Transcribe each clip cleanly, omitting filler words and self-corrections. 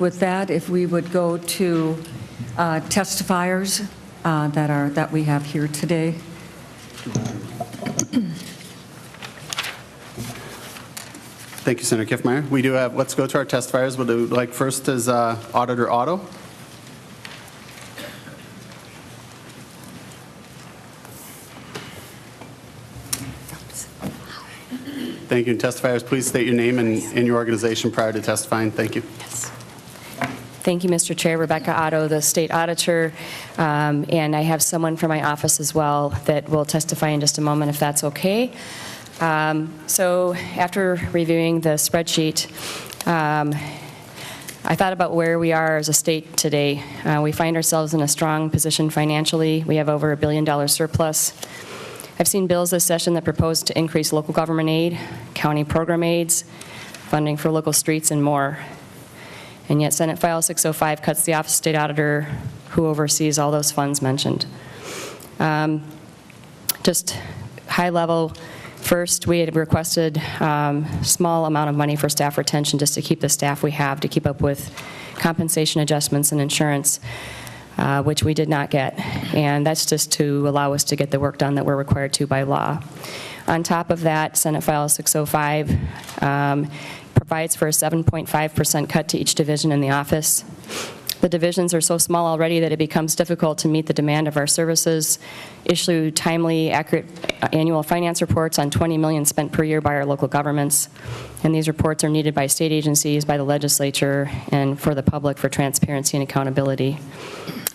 with that, if we would go to testifiers that we have here today. Thank you, Senator Kiffmeyer. We do have, let's go to our testifiers. We'll do, like, first is Auditor Otto. Thank you. And testifiers, please state your name and your organization prior to testifying. Thank you. Yes. Thank you, Mr. Chair. Rebecca Otto, the State Auditor, and I have someone from my office as well that will testify in just a moment, if that's okay. So after reviewing the spreadsheet, I thought about where we are as a state today. We find ourselves in a strong position financially. We have over $1 billion surplus. I've seen bills this session that propose to increase local government aid, county program aids, funding for local streets, and more. And yet Senate File 605 cuts the Office of State Auditor, who oversees all those funds mentioned. Just high level, first we had requested a small amount of money for staff retention just to keep the staff we have to keep up with compensation adjustments and insurance, which we did not get. And that's just to allow us to get the work done that we're required to by law. On top of that, Senate File 605 provides for a 7.5% cut to each division in the office. The divisions are so small already that it becomes difficult to meet the demand of our services, issue timely, accurate annual finance reports on $20 million spent per year by our local governments. And these reports are needed by state agencies, by the legislature, and for the public for transparency and accountability.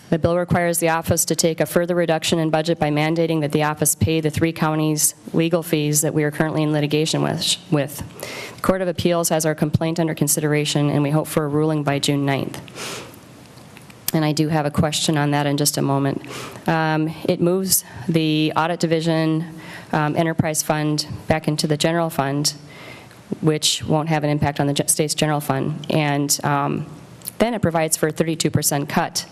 The bill requires the office to take a further reduction in budget by mandating that the office pay the 3 counties' legal fees that we are currently in litigation with. The Court of Appeals has our complaint under consideration, and we hope for a ruling by June 9th. And I do have a question on that in just a moment. It moves the Audit Division Enterprise Fund back into the General Fund, which won't have an impact on the state's General Fund. And then it provides for a 32% cut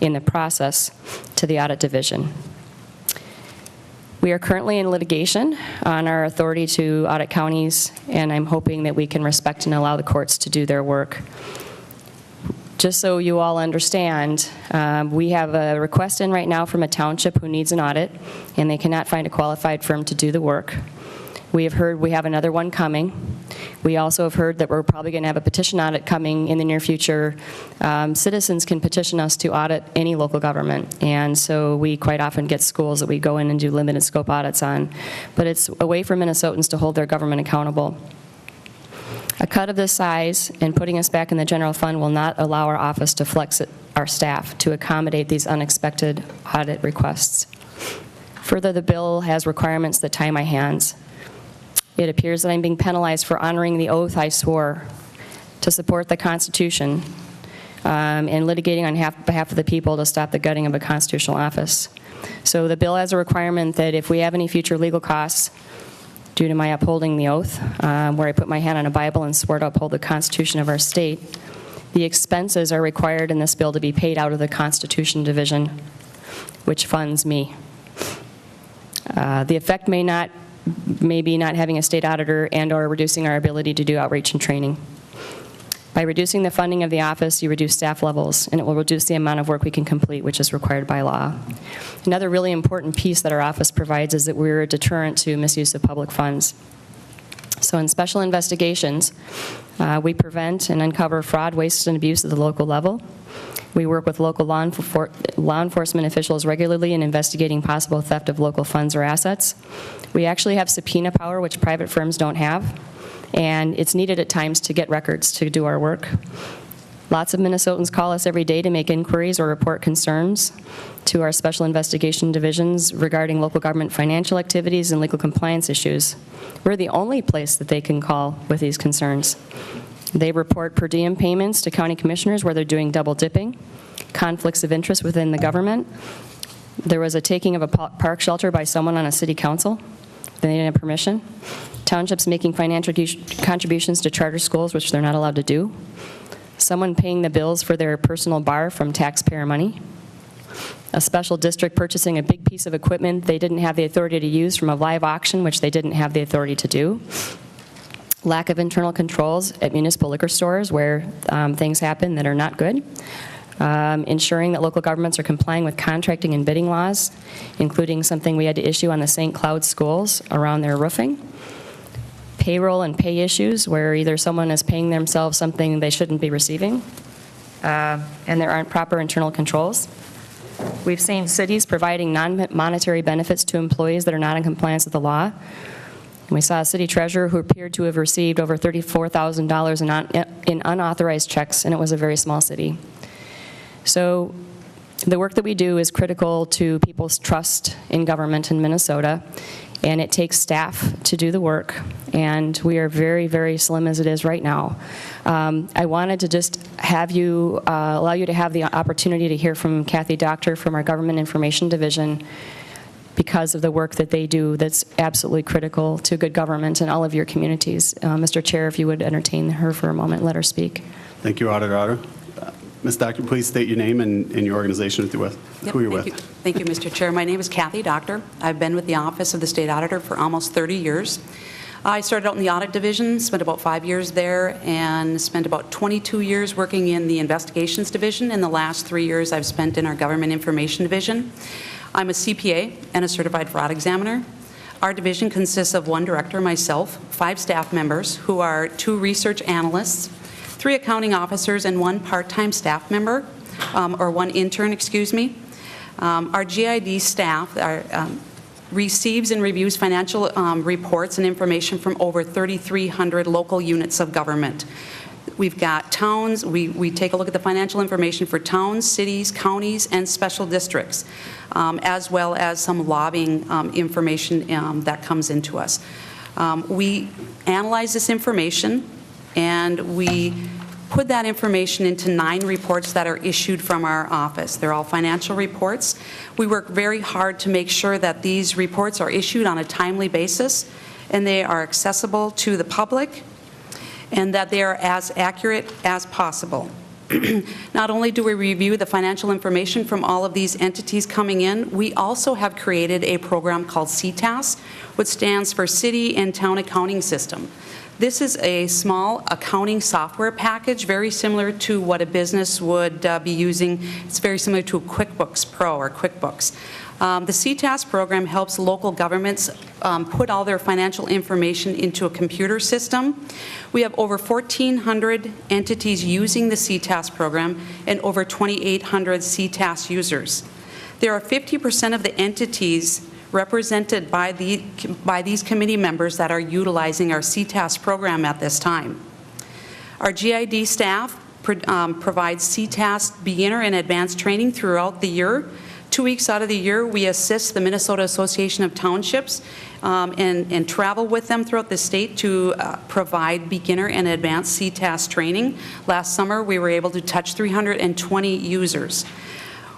in the process to the Audit Division. We are currently in litigation on our authority to audit counties, and I'm hoping that we can respect and allow the courts to do their work. Just so you all understand, we have a request in right now from a township who needs an audit, and they cannot find a qualified firm to do the work. We have heard we have another one coming. We also have heard that we're probably going to have a petition audit coming in the near future. Citizens can petition us to audit any local government, and so we quite often get schools that we go in and do limited scope audits on. But it's a way for Minnesotans to hold their government accountable. A cut of this size and putting us back in the general fund will not allow our office to flex our staff to accommodate these unexpected audit requests. Further, the bill has requirements that tie my hands. It appears that I'm being penalized for honoring the oath I swore to support the Constitution and litigating on behalf of the people to stop the gutting of a constitutional office. So the bill has a requirement that if we have any future legal costs due to my upholding the oath, where I put my hand on a Bible and swore to uphold the Constitution of our state, the expenses are required in this bill to be paid out of the Constitution Division, which funds me. The effect may be not having a state auditor and or reducing our ability to do outreach and training. By reducing the funding of the office, you reduce staff levels, and it will reduce the amount of work we can complete, which is required by law. Another really important piece that our office provides is that we're a deterrent to misuse of public funds. So in special investigations, we prevent and uncover fraud, waste, and abuse at the local level. We work with local law enforcement officials regularly in investigating possible theft of local funds or assets. We actually have subpoena power, which private firms don't have, and it's needed at times to get records to do our work. Lots of Minnesotans call us every day to make inquiries or report concerns to our special investigation divisions regarding local government financial activities and legal compliance issues. We're the only place that they can call with these concerns. They report per diem payments to county commissioners where they're doing double dipping, conflicts of interest within the government. There was a taking of a park shelter by someone on a city council. They didn't have permission. Townships making financial contributions to charter schools, which they're not allowed to do. Someone paying the bills for their personal bar from taxpayer money. A special district purchasing a big piece of equipment they didn't have the authority to use from a live auction, which they didn't have the authority to do. lack of internal controls at municipal liquor stores where things happen that are not good, ensuring that local governments are complying with contracting and bidding laws, including something we had to issue on the St. Cloud schools around their roofing, payroll and pay issues where either someone is paying themselves something they shouldn't be receiving, and there aren't proper internal controls. We've seen cities providing non-monetary benefits to employees that are not in compliance with the law. And we saw a city treasurer who appeared to have received over $34,000 in unauthorized checks, and it was a very small city. So the work that we do is critical to people's trust in government in Minnesota, and it takes staff to do the work, and we are very, very slim as it is right now. I wanted to just have you, allow you to have the opportunity to hear from Kathy Doctor from our Government Information Division because of the work that they do that's absolutely critical to good government in all of your communities. Mr. Chair, if you would entertain her for a moment, let her speak. Thank you, Auditor Otto. Ms. Doctor, please state your name and your organization who you're with. Thank you, Mr. Chair. My name is Kathy Doctor. I've been with the Office of the State Auditor for almost 30 years. I started out in the Audit Division, spent about 5 years there, and spent about 22 years working in the Investigations Division. In the last 3 years, I've spent in our Government Information Division. I'm a CPA and a Certified Fraud Examiner. Our division consists of 1 director, myself, 5 staff members, who are 2 research analysts, 3 accounting officers, and 1 part-time staff member, or 1 intern, excuse me. Our GID staff receives and reviews financial reports and information from over 3,300 local units of government. We've got towns, we take a look at the financial information for towns, cities, counties, and special districts, as well as some lobbying information that comes into us. We analyze this information, and we put that information into 9 reports that are issued from our office. They're all financial reports. We work very hard to make sure that these reports are issued on a timely basis, and they are accessible to the public, and that they are as accurate as possible. Not only do we review the financial information from all of these entities coming in, we also have created a program called CTAS, which stands for City and Town Accounting System. This is a small accounting software package, very similar to what a business would be using. It's very similar to a QuickBooks Pro or QuickBooks. The CTAS program helps local governments put all their financial information into a computer system. We have over 1,400 entities using the CTAS program and over 2,800 CTAS users. There are 50% of the entities represented by these committee members that are utilizing our CTAS program at this time. Our GID staff provides CTAS beginner and advanced training throughout the year. 2 weeks out of the year, we assist the Minnesota Association of Townships and travel with them throughout the state to provide beginner and advanced CTAS training. Last summer, we were able to touch 320 users.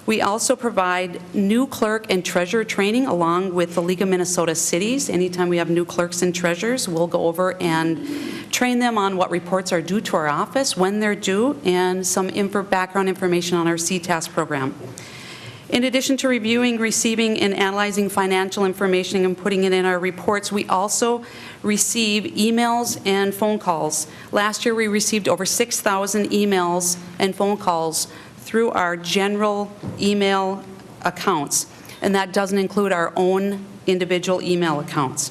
We also provide new clerk and treasurer training along with the League of Minnesota Cities. Anytime we have new clerks and treasurers, we'll go over and train them on what reports are due to our office, when they're due, and some background information on our CTAS program. In addition to reviewing, receiving, and analyzing financial information and putting it in our reports, we also receive emails and phone calls. Last year, we received over 6,000 emails and phone calls through our general email accounts, and that doesn't include our own individual email accounts.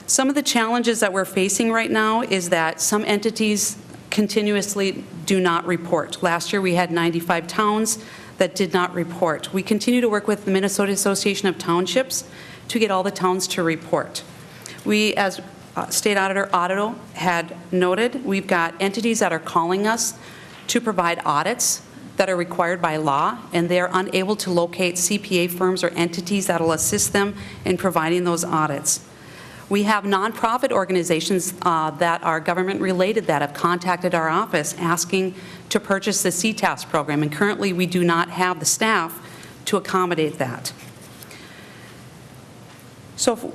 Some of the challenges that we're facing right now is that some entities continuously do not report. Last year, we had 95 towns that did not report. We continue to work with the Minnesota Association of Townships to get all the towns to report. We, as State Auditor Otto had noted, we've got entities that are calling us to provide audits that are required by law, and they're unable to locate CPA firms or entities that will assist them in providing those audits. We have nonprofit organizations that are government-related that have contacted our office asking to purchase the CTAS program, and currently we do not have the staff to accommodate that. So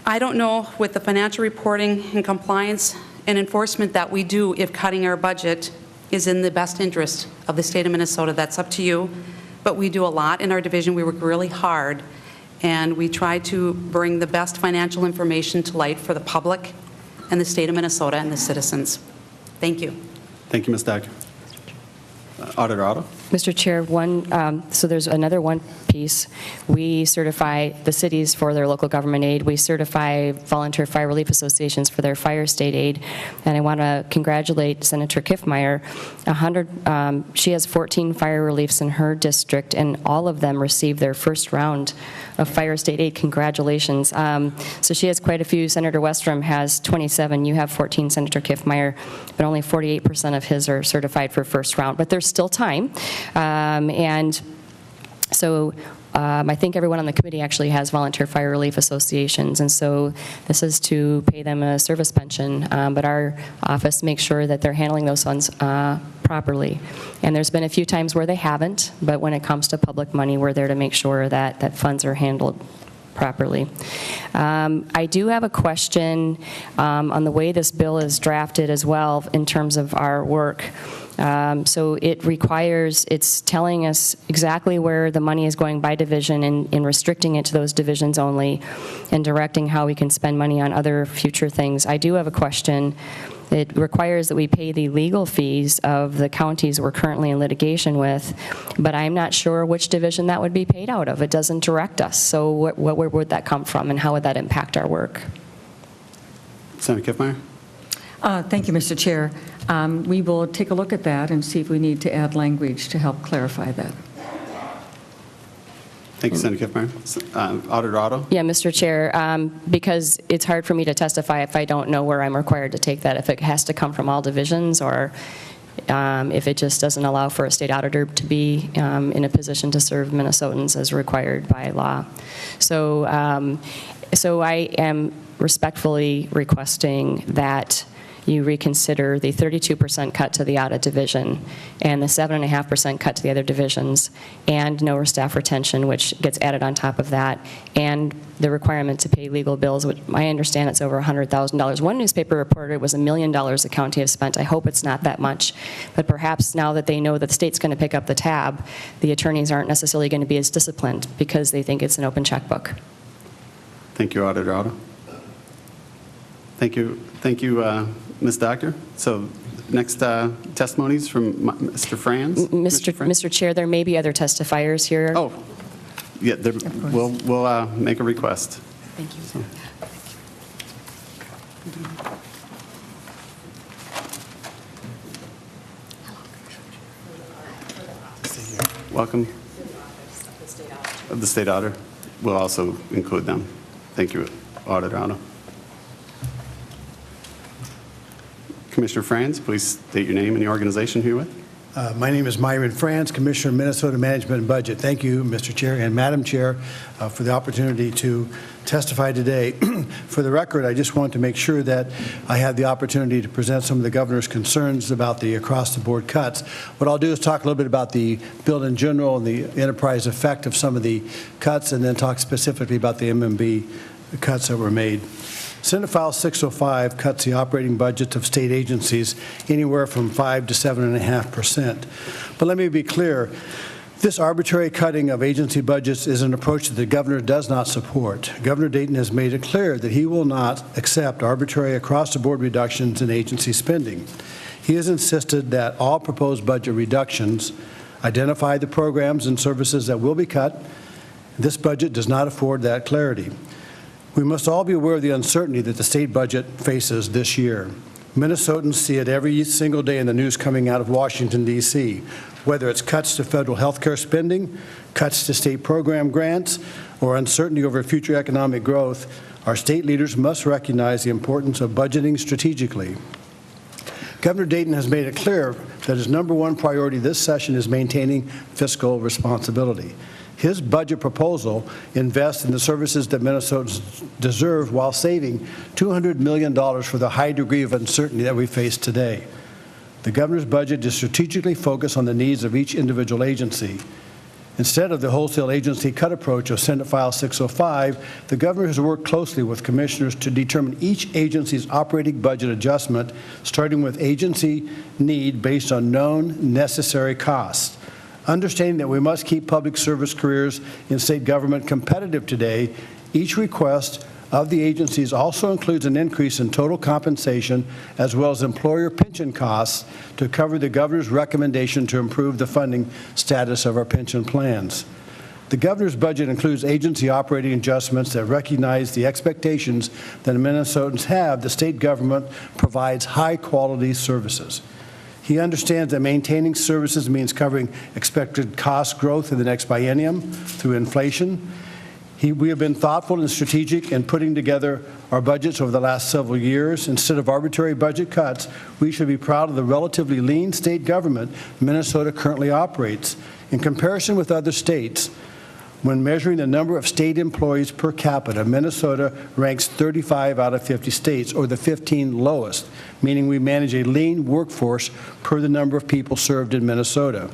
I don't know with the financial reporting and compliance and enforcement that we do if cutting our budget is in the best interest of the state of Minnesota. That's up to you, but we do a lot in our division. We work really hard, and we try to bring the best financial information to light for the public and the state of Minnesota and the citizens. Thank you. Thank you, Ms. Deck. Auditor Otto? Mr. Chair, so there's another one piece. We certify the cities for their local government aid. We certify volunteer fire relief associations for their fire state aid. And I want to congratulate Senator Kiffmeyer. She has 14 fire reliefs in her district, and all of them received their first round of fire state aid. Congratulations. So she has quite a few. Senator Westrom has 27. You have 14, Senator Kiffmeyer, but only 48% of his are certified for first round. But there's still time. And so I think everyone on the committee actually has volunteer fire relief associations, and so this is to pay them a service pension, but our office makes sure that they're handling those funds properly. And there's been a few times where they haven't, but when it comes to public money, we're there to make sure that funds are handled properly. I do have a question on the way this bill is drafted as well in terms of our work. So it's telling us exactly where the money is going by division and restricting it to those divisions only and directing how we can spend money on other future things. I do have a question. It requires that we pay the legal fees of the counties we're currently in litigation with, but I'm not sure which division that would be paid out of. It doesn't direct us. So where would that come from, and how would that impact our work? Senator Kiffmeyer? Thank you, Mr. Chair. We will take a look at that and see if we need to add language to help clarify that. Thank you, Senator Kiffmeyer. Auditor Otto? Yeah, Mr. Chair, because it's hard for me to testify if I don't know where I'm required to take that, if it has to come from all divisions, or if it just doesn't allow for a state auditor to be in a position to serve Minnesotans as required by law. So I am respectfully requesting that you reconsider the 32% cut to the audit division and the 7.5% cut to the other divisions, and no staff retention, which gets added on top of that, and the requirement to pay legal bills, which I understand it's over $100,000. One newspaper reported it was $1 million the county has spent. I hope it's not that much, but perhaps now that they know that the state's going to pick up the tab, the attorneys aren't necessarily going to be as disciplined because they think it's an open checkbook. Thank you, Auditor Otto. Thank you, Ms. Doctor. So next testimonies from Mr. Franz. Mr. Chair, there may be other testifiers here. Oh, yeah, we'll make a request. Thank you. So. Welcome. Of the state auditor. We'll also include them. Thank you, Auditor Otto. Commissioner Franz, please state your name and the organization you're with. My name is Myron Franz, Commissioner of Minnesota Management and Budget. Thank you, Mr. Chair and Madam Chair, for the opportunity to testify today. For the record, I just want to make sure that I had the opportunity to present some of the governor's concerns about the across-the-board cuts. What I'll do is talk a little bit about the bill in general and the enterprise effect of some of the cuts, and then talk specifically about the MMB cuts that were made. Senate File 605 cuts the operating budgets of state agencies anywhere from 5 to 7.5%. But let me be clear, this arbitrary cutting of agency budgets is an approach that the governor does not support. Governor Dayton has made it clear that he will not accept arbitrary across-the-board reductions in agency spending. He has insisted that all proposed budget reductions identify the programs and services that will be cut. This budget does not afford that clarity. We must all be aware of the uncertainty that the state budget faces this year. Minnesotans see it every single day in the news coming out of Washington, D.C., whether it's cuts to federal health care spending, cuts to state program grants, or uncertainty over future economic growth. Our state leaders must recognize the importance of budgeting strategically. Governor Dayton has made it clear that his #1 priority this session is maintaining fiscal responsibility. His budget proposal invests in the services that Minnesotans deserve while saving $200 million for the high degree of uncertainty that we face today. The governor's budget is strategically focused on the needs of each individual agency. Instead of the wholesale agency cut approach of Senate File 605, the governor has worked closely with commissioners to determine each agency's operating budget adjustment, starting with agency need based on known necessary costs. Understanding that we must keep public service careers in state government competitive today, each request of the agencies also includes an increase in total compensation as well as employer pension costs to cover the governor's recommendation to improve the funding status of our pension plans. The governor's budget includes agency operating adjustments that recognize the expectations that Minnesotans have the state government provides high-quality services. He understands that maintaining services means covering expected cost growth in the next biennium through inflation. We have been thoughtful and strategic in putting together our budgets over the last several years. Instead of arbitrary budget cuts, we should be proud of the relatively lean state government Minnesota currently operates. In comparison with other states, when measuring the number of state employees per capita, Minnesota ranks 35 out of 50 states, or the 15 lowest, meaning we manage a lean workforce per the number of people served in Minnesota.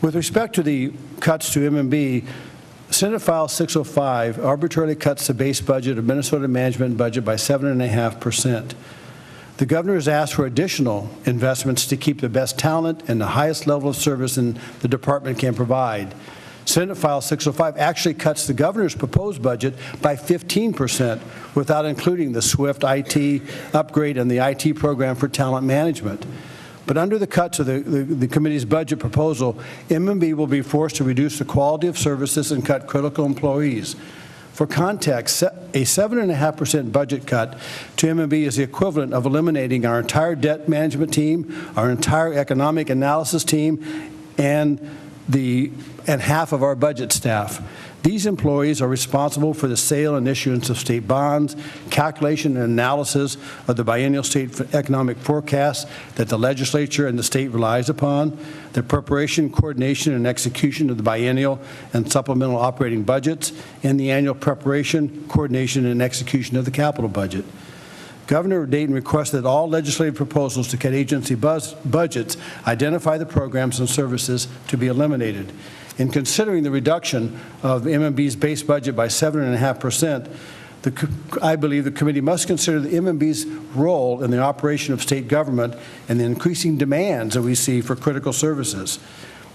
With respect to the cuts to M&B, Senate File 605 arbitrarily cuts the base budget of Minnesota management budget by 7.5%. The governor has asked for additional investments to keep the best talent and the highest level of service the department can provide. Senate File 605 actually cuts the governor's proposed budget by 15% without including the SWIFT IT upgrade and the IT program for talent management. But under the cuts of the committee's budget proposal, M&B will be forced to reduce the quality of services and cut critical employees. For context, a 7.5% budget cut to M&B is the equivalent of eliminating our entire debt management team, our entire economic analysis team, and half of our budget staff. These employees are responsible for the sale and issuance of state bonds, calculation and analysis of the biennial state economic forecast that the legislature and the state relies upon, the preparation, coordination, and execution of the biennial and supplemental operating budgets, and the annual preparation, coordination, and execution of the capital budget. Governor Dayton requested that all legislative proposals to cut agency budgets identify the programs and services to be eliminated. In considering the reduction of M&B's base budget by 7.5%, I believe the committee must consider the M&B's role in the operation of state government and the increasing demands that we see for critical services.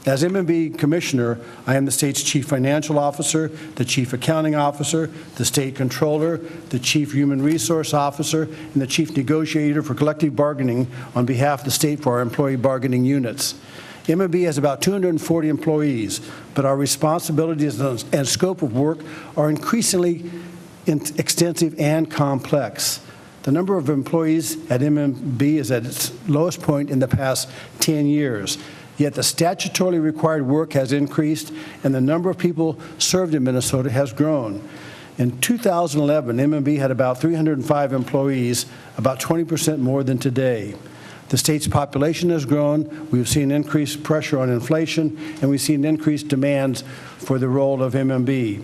As M&B Commissioner, I am the state's Chief Financial Officer, the Chief Accounting Officer, the State Controller, the Chief Human Resource Officer, and the Chief Negotiator for collective bargaining on behalf of the state for our employee bargaining units. M&B has about 240 employees, but our responsibilities and scope of work are increasingly extensive and complex. The number of employees at M&B is at its lowest point in the past 10 years. Yet the statutorily required work has increased, and the number of people served in Minnesota has grown. In 2011, M&B had about 305 employees, about 20% more than today. The state's population has grown. We've seen increased pressure on inflation, and we've seen increased demands for the role of M&B.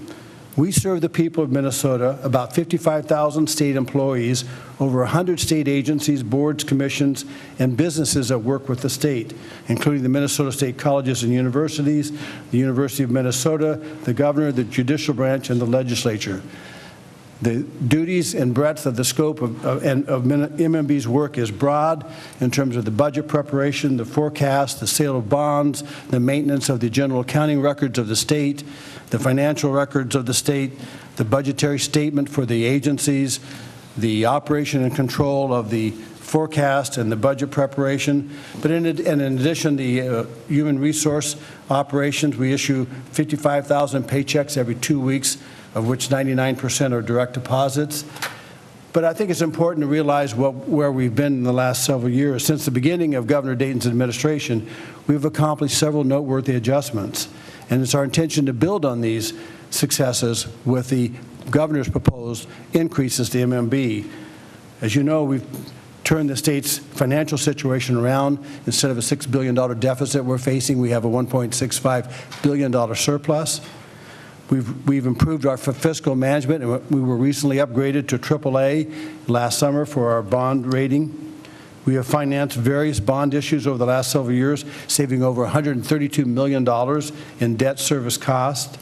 We serve the people of Minnesota, about 55,000 state employees, over 100 state agencies, boards, commissions, and businesses that work with the state, including the Minnesota State Colleges and Universities, the University of Minnesota, the governor, the judicial branch, and the legislature. The duties and breadth of the scope of M&B's work is broad in terms of the budget preparation, the forecast, the sale of bonds, the maintenance of the general accounting records of the state, the financial records of the state, the budgetary statement for the agencies, the operation and control of the forecast and the budget preparation. But in addition, the human resource operations, we issue 55,000 paychecks every 2 weeks, of which 99% are direct deposits. But I think it's important to realize where we've been in the last several years. Since the beginning of Governor Dayton's administration, we've accomplished several noteworthy adjustments. And it's our intention to build on these successes with the governor's proposed increases to M&B. As you know, we've turned the state's financial situation around. Instead of a $6 billion deficit we're facing, we have a $1.65 billion surplus. We've improved our fiscal management, and we were recently upgraded to AAA last summer for our bond rating. We have financed various bond issues over the last several years, saving over $132 million in debt service cost.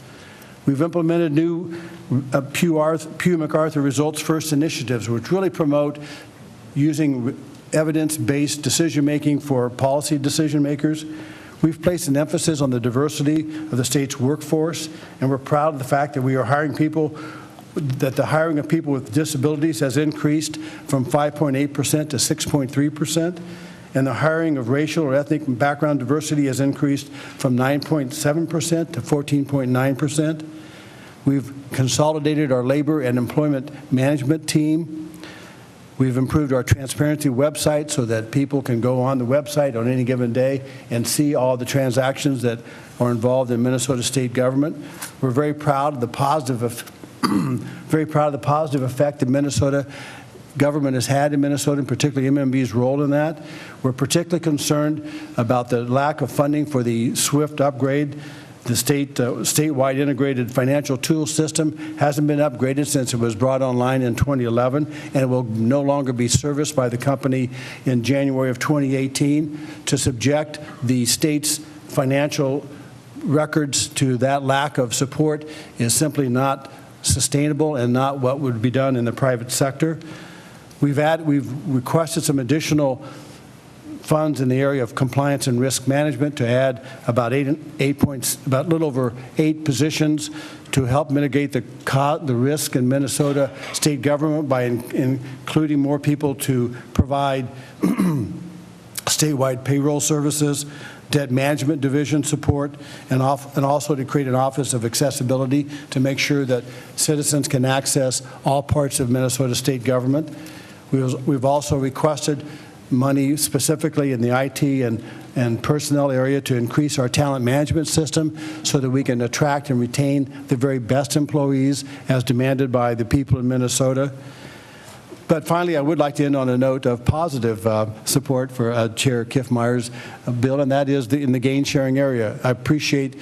We've implemented new Pew MacArthur Results First initiatives, which really promote using evidence-based decision-making for policy decision-makers. We've placed an emphasis on the diversity of the state's workforce, and we're proud of the fact that we are hiring people that the hiring of people with disabilities has increased from 5.8% to 6.3%, and the hiring of racial or ethnic background diversity has increased from 9.7% to 14.9%. We've consolidated our labor and employment management team. We've improved our transparency website so that people can go on the website on any given day and see all the transactions that are involved in Minnesota state government. We're very proud of the positive effect the Minnesota government has had in Minnesota, and particularly MMB's role in that. We're particularly concerned about the lack of funding for the SWIFT upgrade. The statewide integrated financial tool system hasn't been upgraded since it was brought online in 2011, and it will no longer be serviced by the company in January of 2018. To subject the state's financial records to that lack of support is simply not sustainable and not what would be done in the private sector. We've requested some additional funds in the area of compliance and risk management to add about a little over 8 positions to help mitigate the risk in Minnesota state government by including more people to provide statewide payroll services, debt management division support, and also to create an office of accessibility to make sure that citizens can access all parts of Minnesota state government. We've also requested money specifically in the IT and personnel area to increase our talent management system so that we can attract and retain the very best employees as demanded by the people in Minnesota. But finally, I would like to end on a note of positive support for Chair Kiffmeyer's bill, and that is in the gain sharing area. I appreciate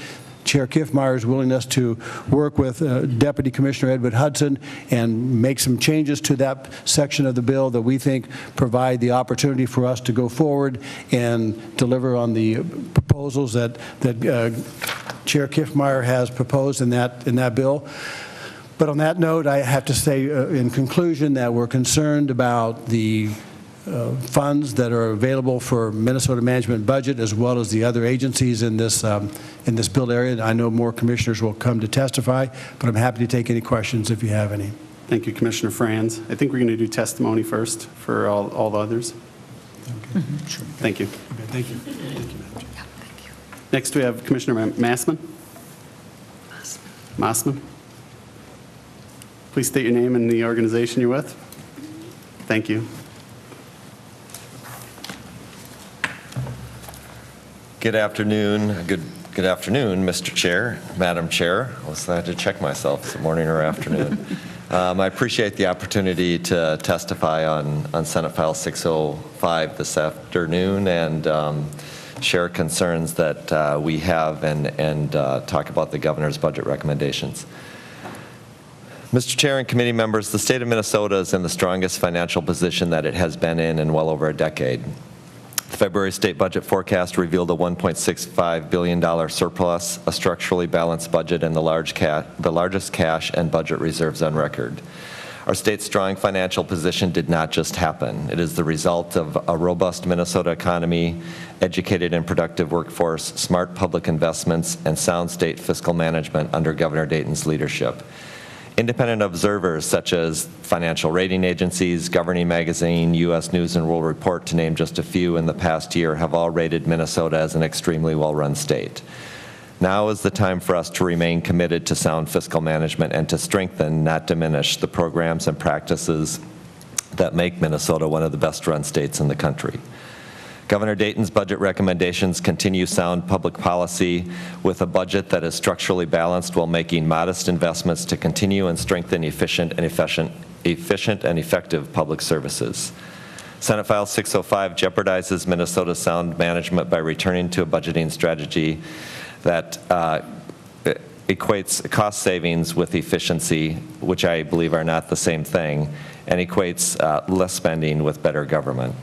Chair Kiffmeyer's willingness to work with Deputy Commissioner Edward Hudson and make some changes to that section of the bill that we think provide the opportunity for us to go forward and deliver on the proposals that Chair Kiffmeyer has proposed in that bill. But on that note, I have to say in conclusion that we're concerned about the funds that are available for Minnesota management budget as well as the other agencies in this bill area. I know more commissioners will come to testify, but I'm happy to take any questions if you have any. Thank you, Commissioner Franz. I think we're going to do testimony first for all the others. Okay. Sure. Thank you. Okay, thank you. Thank you, Madam Chair. Next, we have Commissioner Massman. Massman. Please state your name and the organization you're with. Thank you. Good afternoon. Good afternoon, Mr. Chair, Madam Chair. I had to check myself. Is it morning or afternoon? I appreciate the opportunity to testify on Senate File 605 this afternoon and share concerns that we have and talk about the governor's budget recommendations. Mr. Chair and committee members, the state of Minnesota is in the strongest financial position that it has been in well over a decade. The February state budget forecast revealed a $1.65 billion surplus, a structurally balanced budget, and the largest cash and budget reserves on record. Our state's strong financial position did not just happen. It is the result of a robust Minnesota economy, educated and productive workforce, smart public investments, and sound state fiscal management under Governor Dayton's leadership. Independent observers such as financial rating agencies, Governing Magazine, U.S. News and World Report, to name just a few in the past year, have all rated Minnesota as an extremely well-run state. Now is the time for us to remain committed to sound fiscal management and to strengthen, not diminish, the programs and practices that make Minnesota one of the best-run states in the country. Governor Dayton's budget recommendations continue sound public policy with a budget that is structurally balanced while making modest investments to continue and strengthen efficient and effective public services. Senate File 605 jeopardizes Minnesota's sound management by returning to a budgeting strategy that equates cost savings with efficiency, which I believe are not the same thing, and equates less spending with better government.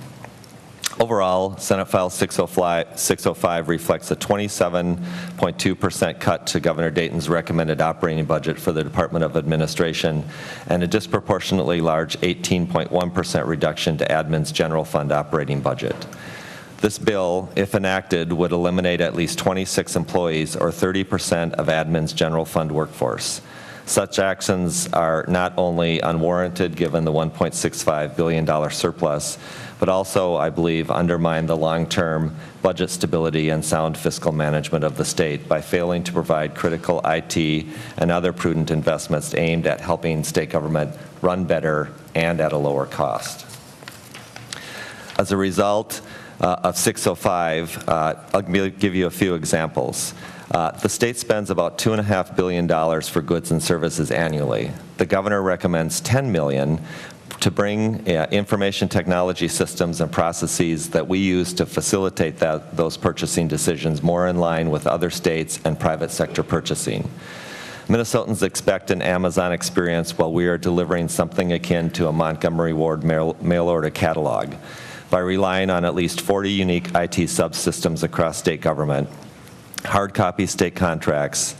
Overall, Senate File 605 reflects a 27.2% cut to Governor Dayton's recommended operating budget for the Department of Administration and a disproportionately large 18.1% reduction to admin's general fund operating budget. This bill, if enacted, would eliminate at least 26 employees or 30% of admin's general fund workforce. Such actions are not only unwarranted given the $1.65 billion surplus, but also, I believe, undermine the long-term budget stability and sound fiscal management of the state by failing to provide critical IT and other prudent investments aimed at helping state government run better and at a lower cost. As a result of 605, I'll give you a few examples. The state spends about $2.5 billion for goods and services annually. The governor recommends $10 million to bring information technology systems and processes that we use to facilitate those purchasing decisions more in line with other states and private sector purchasing. Minnesotans expect an Amazon experience while we are delivering something akin to a Montgomery Ward mail order catalog by relying on at least 40 unique IT subsystems across state government, hard copy state contracts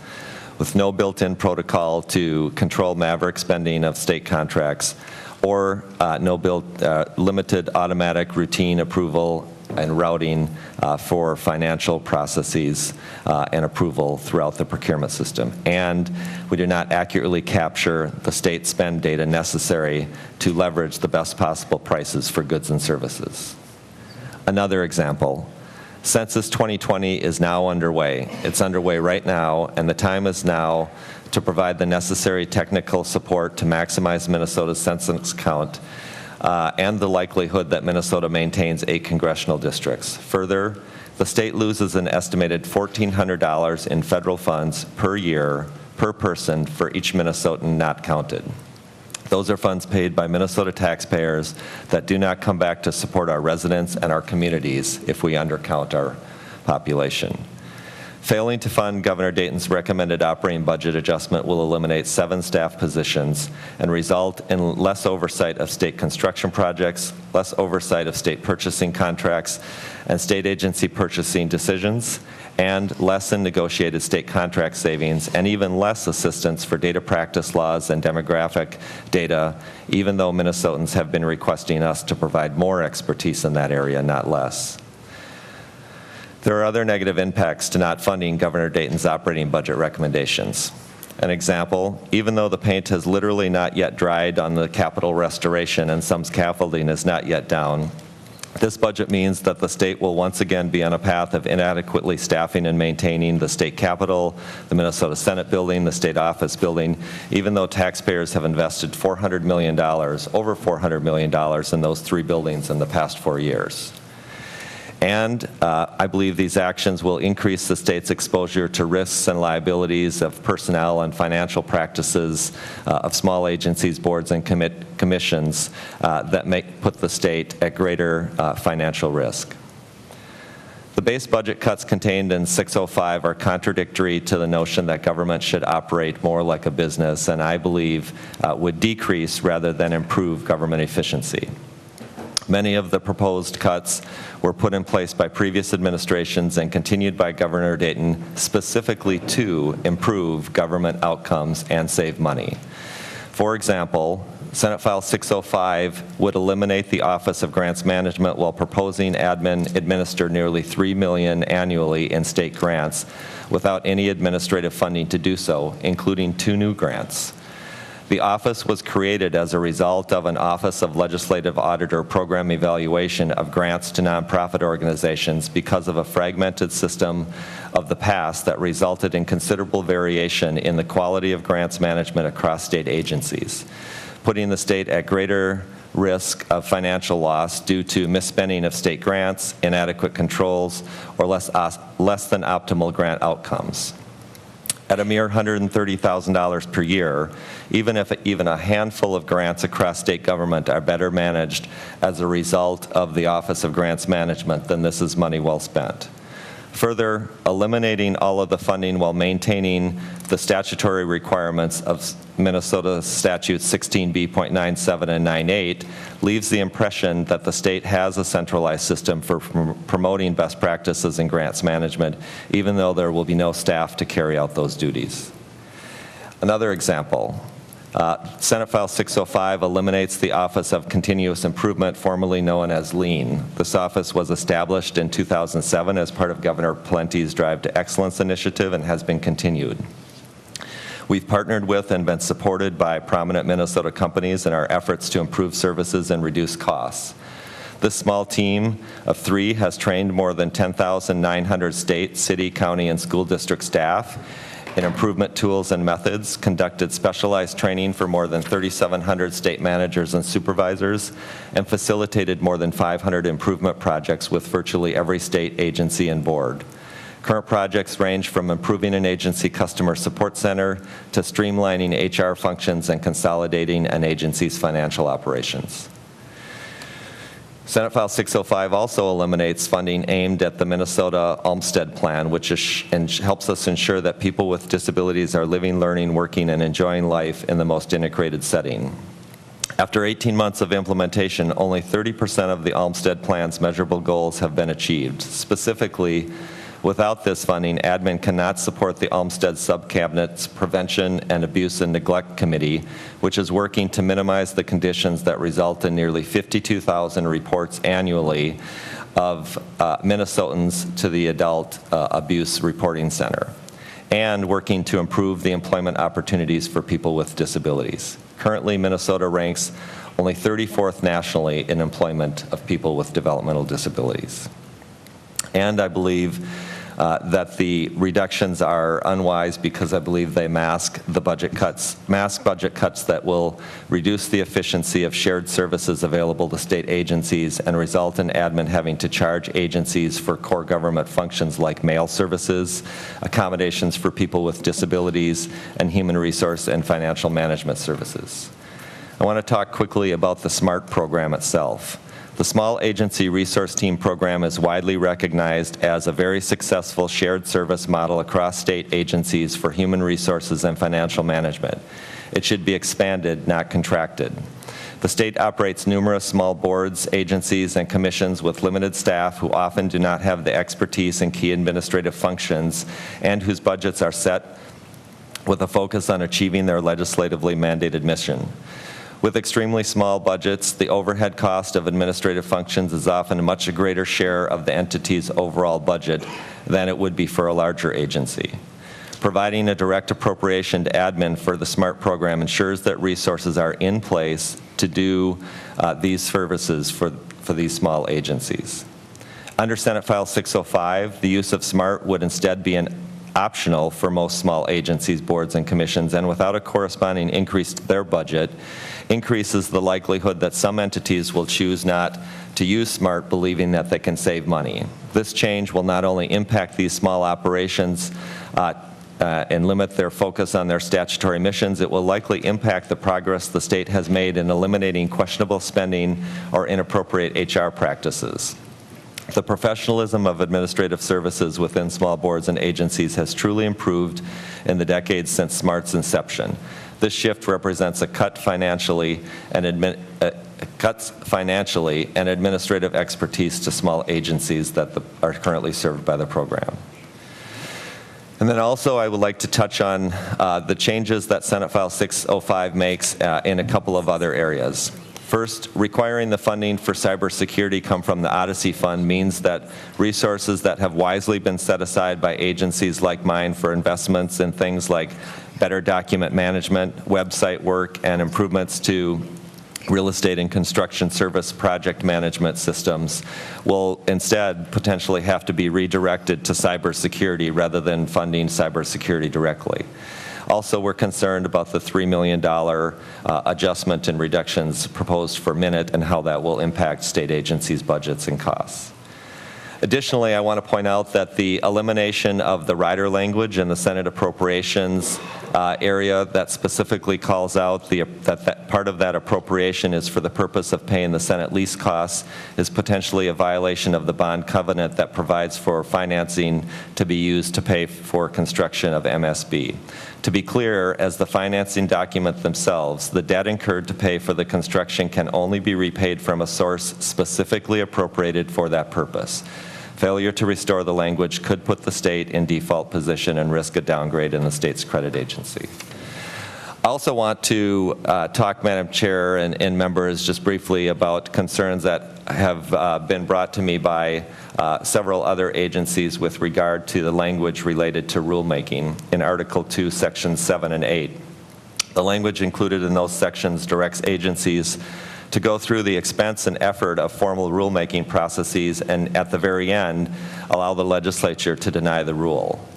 with no built-in protocol to control maverick spending of state contracts, or limited automatic routine approval and routing for financial processes and approval throughout the procurement system. And we do not accurately capture the state spend data necessary to leverage the best possible prices for goods and services. Another example, Census 2020 is now underway. It's underway right now, and the time is now to provide the necessary technical support to maximize Minnesota's census count and the likelihood that Minnesota maintains 8 congressional districts. Further, the state loses an estimated $1,400 in federal funds per year per person for each Minnesotan not counted. Those are funds paid by Minnesota taxpayers that do not come back to support our residents and our communities if we undercount our population. Failing to fund Governor Dayton's recommended operating budget adjustment will eliminate 7 staff positions and result in less oversight of state construction projects, less oversight of state purchasing contracts and state agency purchasing decisions, and less in negotiated state contract savings, and even less assistance for data practice laws and demographic data, even though Minnesotans have been requesting us to provide more expertise in that area, not less. There are other negative impacts to not funding Governor Dayton's operating budget recommendations. An example, even though the paint has literally not yet dried on the Capitol restoration and some scaffolding is not yet down, this budget means that the state will once again be on a path of inadequately staffing and maintaining the state capitol, the Minnesota Senate building, the state office building, even though taxpayers have invested $400 million, over $400 million in those 3 buildings in the past 4 years. And I believe these actions will increase the state's exposure to risks and liabilities of personnel and financial practices of small agencies, boards, and commissions that may put the state at greater financial risk. The base budget cuts contained in 605 are contradictory to the notion that government should operate more like a business, and I believe would decrease rather than improve government efficiency. Many of the proposed cuts were put in place by previous administrations and continued by Governor Dayton specifically to improve government outcomes and save money. For example, Senate File 605 would eliminate the Office of Grants Management while proposing admin administer nearly $3 million annually in state grants without any administrative funding to do so, including 2 new grants. The office was created as a result of an Office of Legislative Auditor program evaluation of grants to nonprofit organizations because of a fragmented system of the past that resulted in considerable variation in the quality of grants management across state agencies, putting the state at greater risk of financial loss due to misspending of state grants, inadequate controls, or less than optimal grant outcomes. At a mere $130,000 per year, even if a handful of grants across state government are better managed as a result of the Office of Grants Management, then this is money well spent. Further, eliminating all of the funding while maintaining the statutory requirements of Minnesota Statutes 16B.97 and 98 leaves the impression that the state has a centralized system for promoting best practices in grants management, even though there will be no staff to carry out those duties. Another example, Senate File 605 eliminates the Office of Continuous Improvement, formerly known as LEAN. This office was established in 2007 as part of Governor Palente's Drive to Excellence initiative and has been continued. We've partnered with and been supported by prominent Minnesota companies in our efforts to improve services and reduce costs. This small team of 3 has trained more than 10,900 state, city, county, and school district staff in improvement tools and methods, conducted specialized training for more than 3,700 state managers and supervisors, and facilitated more than 500 improvement projects with virtually every state agency and board. Current projects range from improving an agency customer support center to streamlining HR functions and consolidating an agency's financial operations. Senate File 605 also eliminates funding aimed at the Minnesota Olmstead Plan, which helps us ensure that people with disabilities are living, learning, working, and enjoying life in the most integrated setting. After 18 months of implementation, only 30% of the Olmstead Plan's measurable goals have been achieved. Specifically, without this funding, admin cannot support the Olmstead Subcabinet's Prevention and Abuse and Neglect Committee, which is working to minimize the conditions that result in nearly 52,000 reports annually of Minnesotans to the Adult Abuse Reporting Center, and working to improve the employment opportunities for people with disabilities. Currently, Minnesota ranks only 34th nationally in employment of people with developmental disabilities. And I believe that the reductions are unwise because I believe they mask budget cuts that will reduce the efficiency of shared services available to state agencies and result in admin having to charge agencies for core government functions like mail services, accommodations for people with disabilities, and human resource and financial management services. I want to talk quickly about the SMART program itself. The Small Agency Resource Team program is widely recognized as a very successful shared service model across state agencies for human resources and financial management. It should be expanded, not contracted. The state operates numerous small boards, agencies, and commissions with limited staff who often do not have the expertise in key administrative functions and whose budgets are set with a focus on achieving their legislatively mandated mission. With extremely small budgets, the overhead cost of administrative functions is often a much greater share of the entity's overall budget than it would be for a larger agency. Providing a direct appropriation to admin for the SMART program ensures that resources are in place to do these services for these small agencies. Under Senate File 605, the use of SMART would instead be optional for most small agencies, boards, and commissions, and without a corresponding increase to their budget, increases the likelihood that some entities will choose not to use SMART, believing that they can save money. This change will not only impact these small operations and limit their focus on their statutory missions, it will likely impact the progress the state has made in eliminating questionable spending or inappropriate HR practices. The professionalism of administrative services within small boards and agencies has truly improved in the decades since SMART's inception. This shift represents a cut financially and administrative expertise to small agencies that are currently served by the program. And then also I would like to touch on the changes that Senate File 605 makes in a couple of other areas. First, requiring the funding for cybersecurity come from the Odyssey Fund means that resources that have wisely been set aside by agencies like mine for investments in things like better document management, website work, and improvements to real estate and construction service project management systems will instead potentially have to be redirected to cybersecurity rather than funding cybersecurity directly. Also, we're concerned about the $3 million adjustment and reductions proposed for Minute and how that will impact state agencies' budgets and costs. Additionally, I want to point out that the elimination of the rider language in the Senate appropriations area that specifically calls out that part of that appropriation is for the purpose of paying the Senate lease costs is potentially a violation of the bond covenant that provides for financing to be used to pay for construction of MSB. To be clear, as the financing document themselves, the debt incurred to pay for the construction can only be repaid from a source specifically appropriated for that purpose. Failure to restore the language could put the state in default position and risk a downgrade in the state's credit agency. I also want to talk, Madam Chair and members, just briefly about concerns that have been brought to me by several other agencies with regard to the language related to rulemaking in Article 2, Sections 7 and 8. The language included in those sections directs agencies to go through the expense and effort of formal rulemaking processes and at the very end, allow the legislature to deny the rule.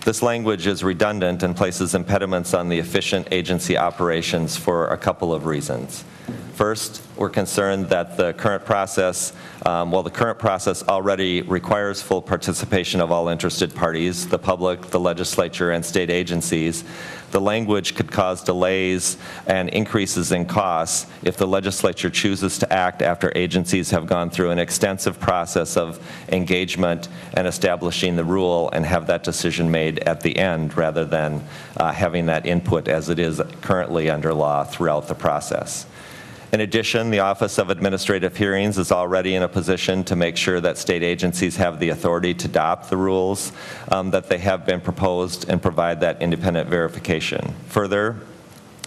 This language is redundant and places impediments on the efficient agency operations for a couple of reasons. First, we're concerned that the current process, the current process already requires full participation of all interested parties, the public, the legislature, and state agencies. The language could cause delays and increases in costs if the legislature chooses to act after agencies have gone through an extensive process of engagement and establishing the rule and have that decision made at the end rather than having that input as it is currently under law throughout the process. In addition, the Office of Administrative Hearings is already in a position to make sure that state agencies have the authority to adopt the rules that they have been proposed and provide that independent verification. Further,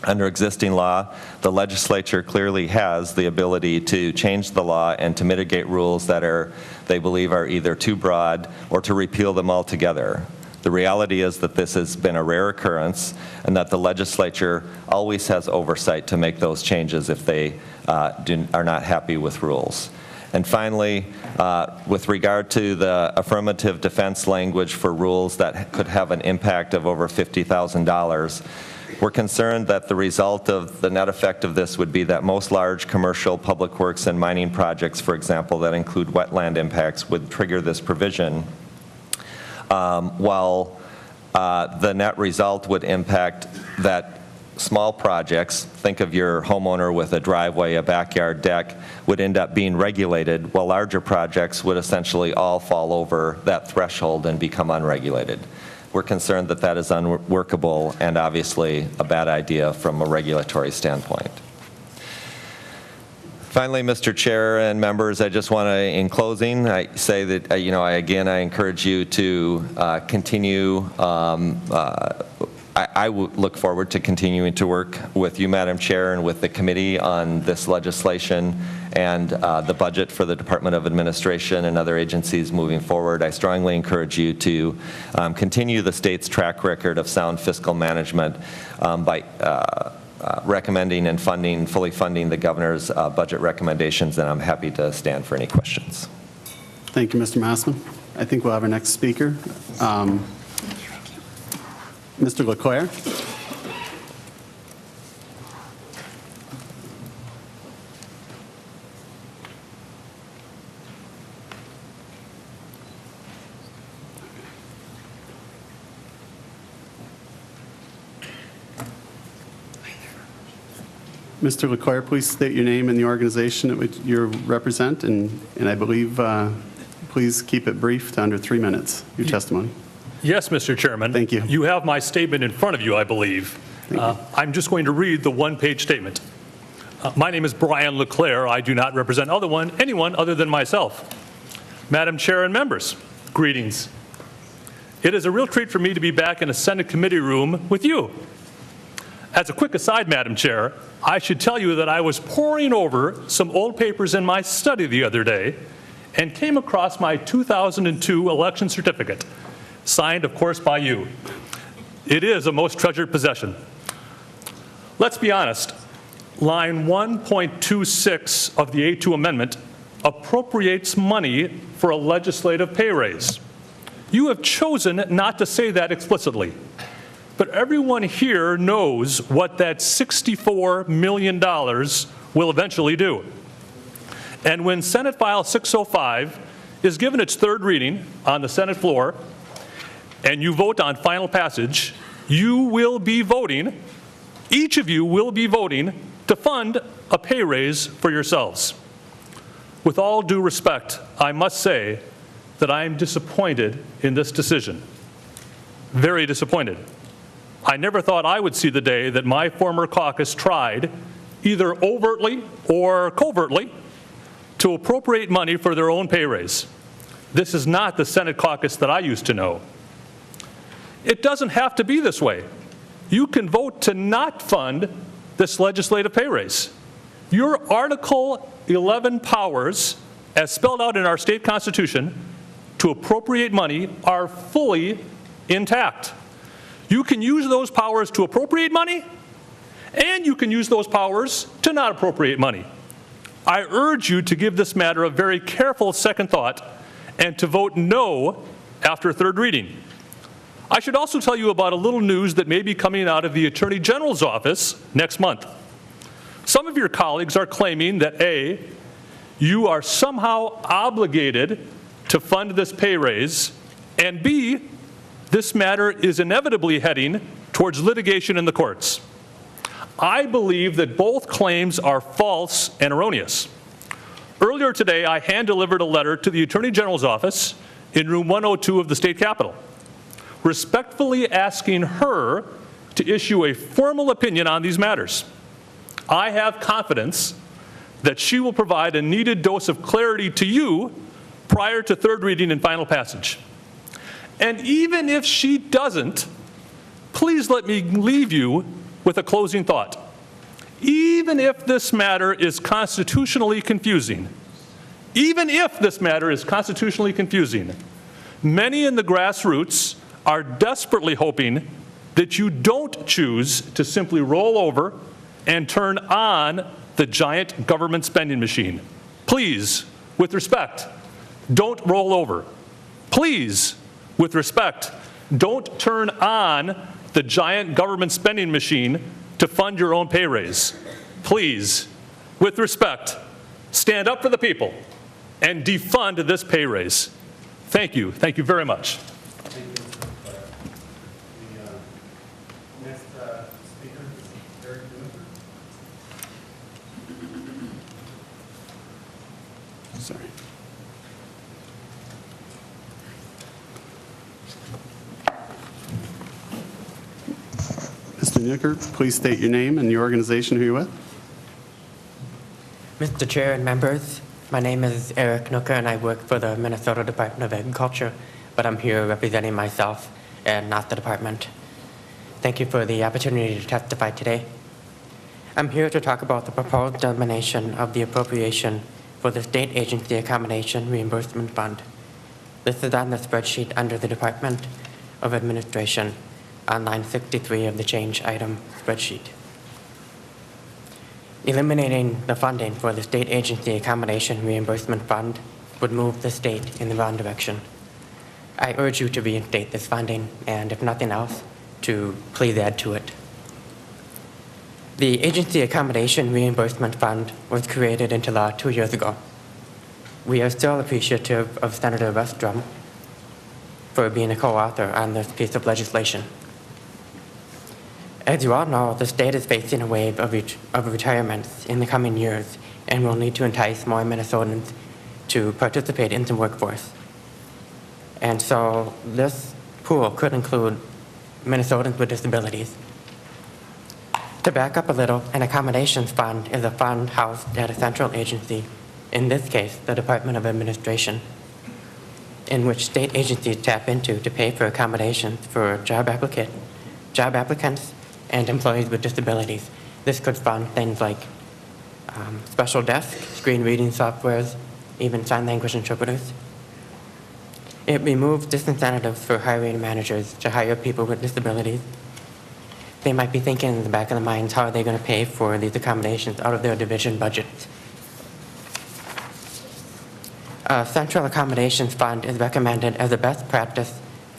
under existing law, the legislature clearly has the ability to change the law and to mitigate rules that they believe are either too broad or to repeal them altogether. The reality is that this has been a rare occurrence and that the legislature always has oversight to make those changes if they are not happy with rules. And finally, with regard to the affirmative defense language for rules that could have an impact of over $50,000, we're concerned that the result of the net effect of this would be that most large commercial, public works, and mining projects, for example, that include wetland impacts would trigger this provision. While the net result would impact that small projects, think of your homeowner with a driveway, a backyard deck, would end up being regulated, while larger projects would essentially all fall over that threshold and become unregulated. We're concerned that that is unworkable and obviously a bad idea from a regulatory standpoint. Finally, Mr. Chair and members, I just want to, in closing, I say that, I encourage you to continue. I look forward to continuing to work with you, Madam Chair, and with the committee on this legislation and the budget for the Department of Administration and other agencies moving forward. I strongly encourage you to continue the state's track record of sound fiscal management by recommending and fully funding the governor's budget recommendations, and I'm happy to stand for any questions. Thank you, Mr. Mossman. I think we'll have our next speaker. Mr. LeClaire. Mr. LeClaire, please state your name and the organization that you represent, and I believe, please keep it brief to under 3 minutes, your testimony. Yes, Mr. Chairman. Thank you. You have my statement in front of you, I believe. I'm just going to read the one-page statement. My name is Brian LeClaire. I do not represent anyone other than myself. Madam Chair and members, greetings. It is a real treat for me to be back in a Senate committee room with you. As a quick aside, Madam Chair, I should tell you that I was poring over some old papers in my study the other day and came across my 2002 election certificate, signed, of course, by you. It is a most treasured possession. Let's be honest. Line 1.26 of the A2 amendment appropriates money for a legislative pay raise. You have chosen not to say that explicitly, but everyone here knows what that $64 million will eventually do. And when Senate File 605 is given its third reading on the Senate floor, and you vote on final passage, you will be voting, each of you will be voting to fund a pay raise for yourselves. With all due respect, I must say that I am disappointed in this decision. Very disappointed. I never thought I would see the day that my former caucus tried, either overtly or covertly, to appropriate money for their own pay raise. This is not the Senate caucus that I used to know. It doesn't have to be this way. you can vote to not fund this legislative pay raise. Your Article 11 powers, as spelled out in our state constitution, to appropriate money are fully intact. You can use those powers to appropriate money, and you can use those powers to not appropriate money. I urge you to give this matter a very careful second thought and to vote no after third reading. I should also tell you about a little news that may be coming out of the Attorney General's office next month. Some of your colleagues are claiming that A, you are somehow obligated to fund this pay raise, and B, this matter is inevitably heading towards litigation in the courts. I believe that both claims are false and erroneous. Earlier today, I hand-delivered a letter to the Attorney General's office in room 102 of the state capitol, respectfully asking her to issue a formal opinion on these matters. I have confidence that she will provide a needed dose of clarity to you prior to third reading and final passage. And even if she doesn't, please let me leave you with a closing thought. Even if this matter is constitutionally confusing, many in the grassroots are desperately hoping that you don't choose to simply roll over and turn on the giant government spending machine. Please, with respect, don't roll over. Please, with respect, don't turn on the giant government spending machine to fund your own pay raise. Please, with respect, stand up for the people and defund this pay raise. Thank you. Thank you very much. Next speaker is Eric Newman. Sorry. Mr. Nicker, please state your name and the organization who you're with. Mr. Chair and members, my name is Eric Nooker and I work for the Minnesota Department of Agriculture, but I'm here representing myself and not the department. Thank you for the opportunity to testify today. I'm here to talk about the proposed elimination of the appropriation for the State Agency Accommodation Reimbursement Fund. This is on the spreadsheet under the Department of Administration on line 63 of the change item spreadsheet. Eliminating the funding for the State Agency Accommodation Reimbursement Fund would move the state in the wrong direction. I urge you to reinstate this funding, and if nothing else, to please add to it. The Agency Accommodation Reimbursement Fund was created into law 2 years ago. We are still appreciative of Senator Westrom for being a co-author on this piece of legislation. As you all know, the state is facing a wave of retirements in the coming years and will need to entice more Minnesotans to participate in the workforce. And so this pool could include Minnesotans with disabilities. To back up a little, an accommodations fund is a fund housed at a central agency, in this case, the Department of Administration, in which state agencies tap into to pay for accommodations for job applicants, and employees with disabilities. This could fund things like special desks, screen reading softwares, even sign language interpreters. It removes disincentives for hiring managers to hire people with disabilities. They might be thinking in the back of their minds, how are they going to pay for these accommodations out of their division budgets? A central accommodations fund is recommended as a best practice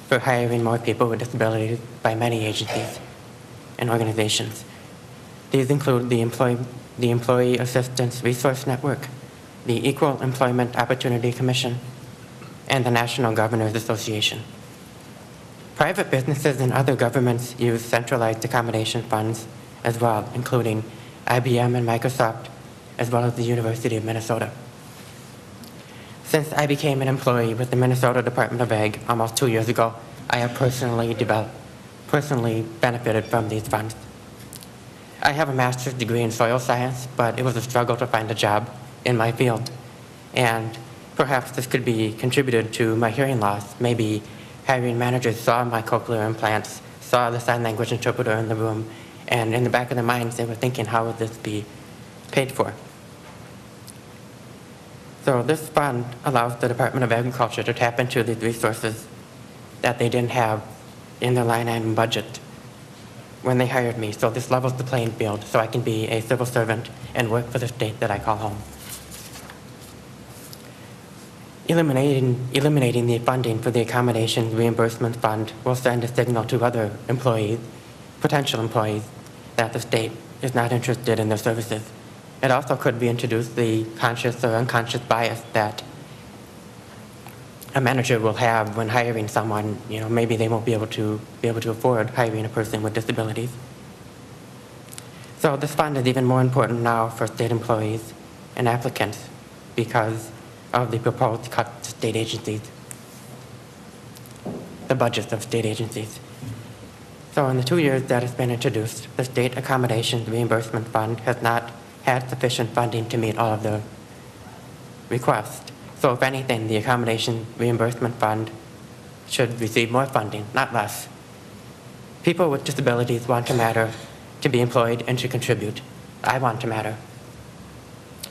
for hiring more people with disabilities by many agencies and organizations. These include the Employee Assistance Resource Network, the Equal Employment Opportunity Commission, and the National Governors Association. Private businesses and other governments use centralized accommodation funds as well, including IBM and Microsoft, as well as the University of Minnesota. Since I became an employee with the Minnesota Department of Ag almost 2 years ago, I have personally benefited from these funds. I have a master's degree in soil science, but it was a struggle to find a job in my field. And perhaps this could be contributed to my hearing loss. Maybe hiring managers saw my cochlear implants saw the sign language interpreter in the room, and in the back of their minds, they were thinking, how would this be paid for? So this fund allows the Department of Agriculture to tap into these resources that they didn't have in their line item budget when they hired me. So this levels the playing field so I can be a civil servant and work for the state that I call home. Eliminating the funding for the accommodation reimbursement fund will send a signal to other employees, potential employees, that the state is not interested in their services. It also could reintroduce the conscious or unconscious bias that a manager will have when hiring someone. You know, maybe they won't be able to afford hiring a person with disabilities. So this fund is even more important now for state employees and applicants because of the proposed cut to state agencies, the budgets of state agencies. So in the 2 years that it's been introduced, the State Accommodation Reimbursement Fund has not had sufficient funding to meet all of the requests. So if anything, the Accommodation Reimbursement Fund should receive more funding, not less. People with disabilities want to matter, to be employed, and to contribute. I want to matter.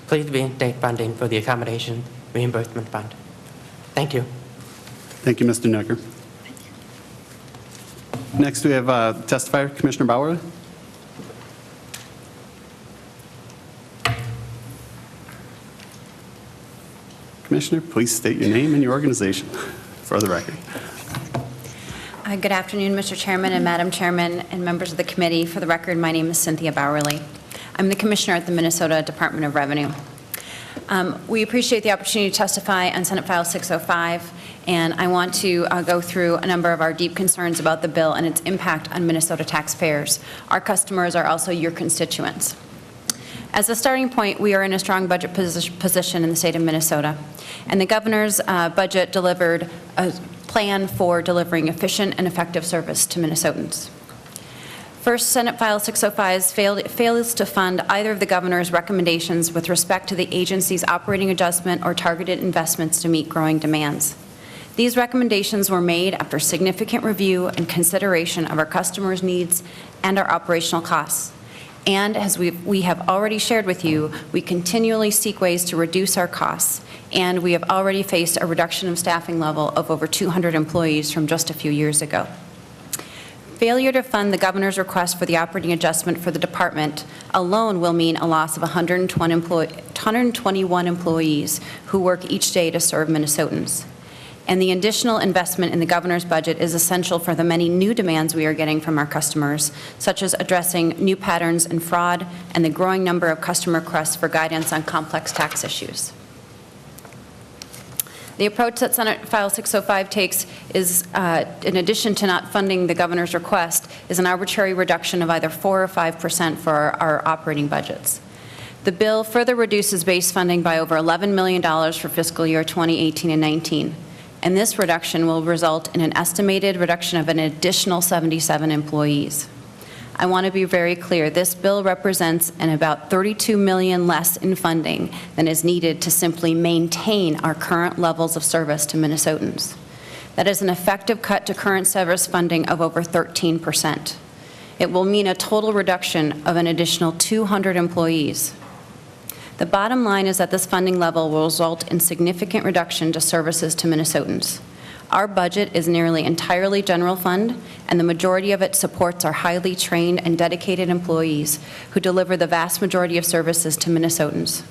Please reinstate funding for the Accommodation Reimbursement Fund. Thank you. Thank you, Mr. Nooker. Next, we have testifier, Commissioner Bauer. Commissioner, please state your name and your organization for the record. Good afternoon, Mr. Chairman and Madam Chairman and members of the committee. For the record, my name is Cynthia Bowerly. I'm the Commissioner at the Minnesota Department of Revenue. We appreciate the opportunity to testify on Senate File 605, and I want to go through a number of our deep concerns about the bill and its impact on Minnesota taxpayers. Our customers are also your constituents. As a starting point, we are in a strong budget position in the state of Minnesota, and the governor's budget delivered a plan for delivering efficient and effective service to Minnesotans. First, Senate File 605 fails to fund either of the governor's recommendations with respect to the agency's operating adjustment or targeted investments to meet growing demands. These recommendations were made after significant review and consideration of our customers' needs and our operational costs. And as we have already shared with you, we continually seek ways to reduce our costs, and we have already faced a reduction of staffing level of over 200 employees from just a few years ago. Failure to fund the governor's request for the operating adjustment for the department alone will mean a loss of 121 employees who work each day to serve Minnesotans. And the additional investment in the governor's budget is essential for the many new demands we are getting from our customers, such as addressing new patterns in fraud and the growing number of customer requests for guidance on complex tax issues. The approach that Senate File 605 takes is, in addition to not funding the governor's request, is an arbitrary reduction of either 4 or 5% for our operating budgets. The bill further reduces base funding by over $11 million for fiscal year 2018 and 19. And this reduction will result in an estimated reduction of an additional 77 employees. I want to be very clear, this bill represents an about $32 million less in funding than is needed to simply maintain our current levels of service to Minnesotans. That is an effective cut to current service funding of over 13%. It will mean a total reduction of an additional 200 employees. The bottom line is that this funding level will result in significant reduction to services to Minnesotans. Our budget is nearly entirely general fund, and the majority of it supports our highly trained and dedicated employees who deliver the vast majority of services to Minnesotans.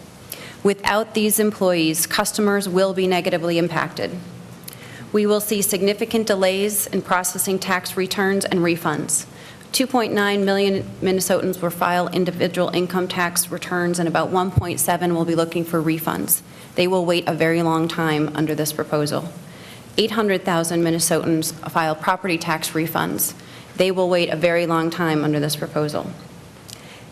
Without these employees, customers will be negatively impacted. We will see significant delays in processing tax returns and refunds. 2.9 million Minnesotans will file individual income tax returns, and about 1.7 will be looking for refunds. They will wait a very long time under this proposal. 800,000 Minnesotans file property tax refunds. They will wait a very long time under this proposal.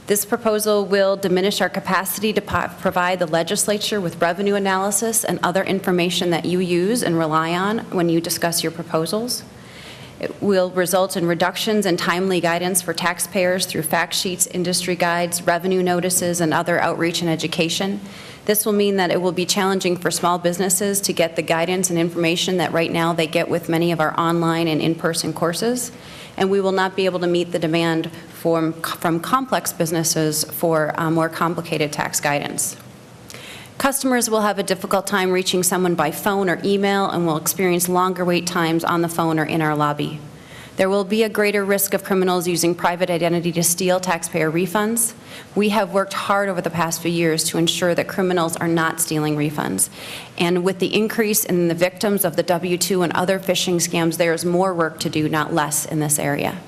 This proposal will diminish our capacity to provide the legislature with revenue analysis and other information that you use and rely on when you discuss your proposals. It will result in reductions in timely guidance for taxpayers through fact sheets, industry guides, revenue notices, and other outreach and education. This will mean that it will be challenging for small businesses to get the guidance and information that right now they get with many of our online and in-person courses, and we will not be able to meet the demand from complex businesses for more complicated tax guidance. Customers will have a difficult time reaching someone by phone or email and will experience longer wait times on the phone or in our lobby. There will be a greater risk of criminals using private identity to steal taxpayer refunds. We have worked hard over the past few years to ensure that criminals are not stealing refunds. And with the increase in the victims of the W-2 and other phishing scams, there is more work to do, not less, in this area.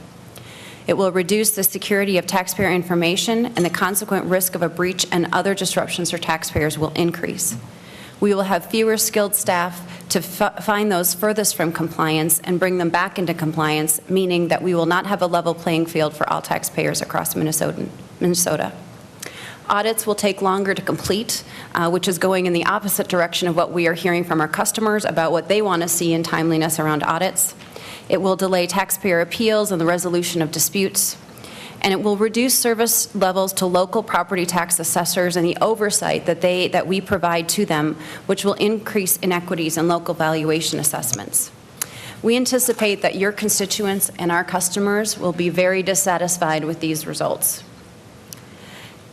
It will reduce the security of taxpayer information, and the consequent risk of a breach and other disruptions for taxpayers will increase. We will have fewer skilled staff to find those furthest from compliance and bring them back into compliance, meaning that we will not have a level playing field for all taxpayers across Minnesota. Audits will take longer to complete, which is going in the opposite direction of what we are hearing from our customers about what they want to see in timeliness around audits. It will delay taxpayer appeals and the resolution of disputes. And it will reduce service levels to local property tax assessors and the oversight that we provide to them, which will increase inequities in local valuation assessments. We anticipate that your constituents and our customers will be very dissatisfied with these results.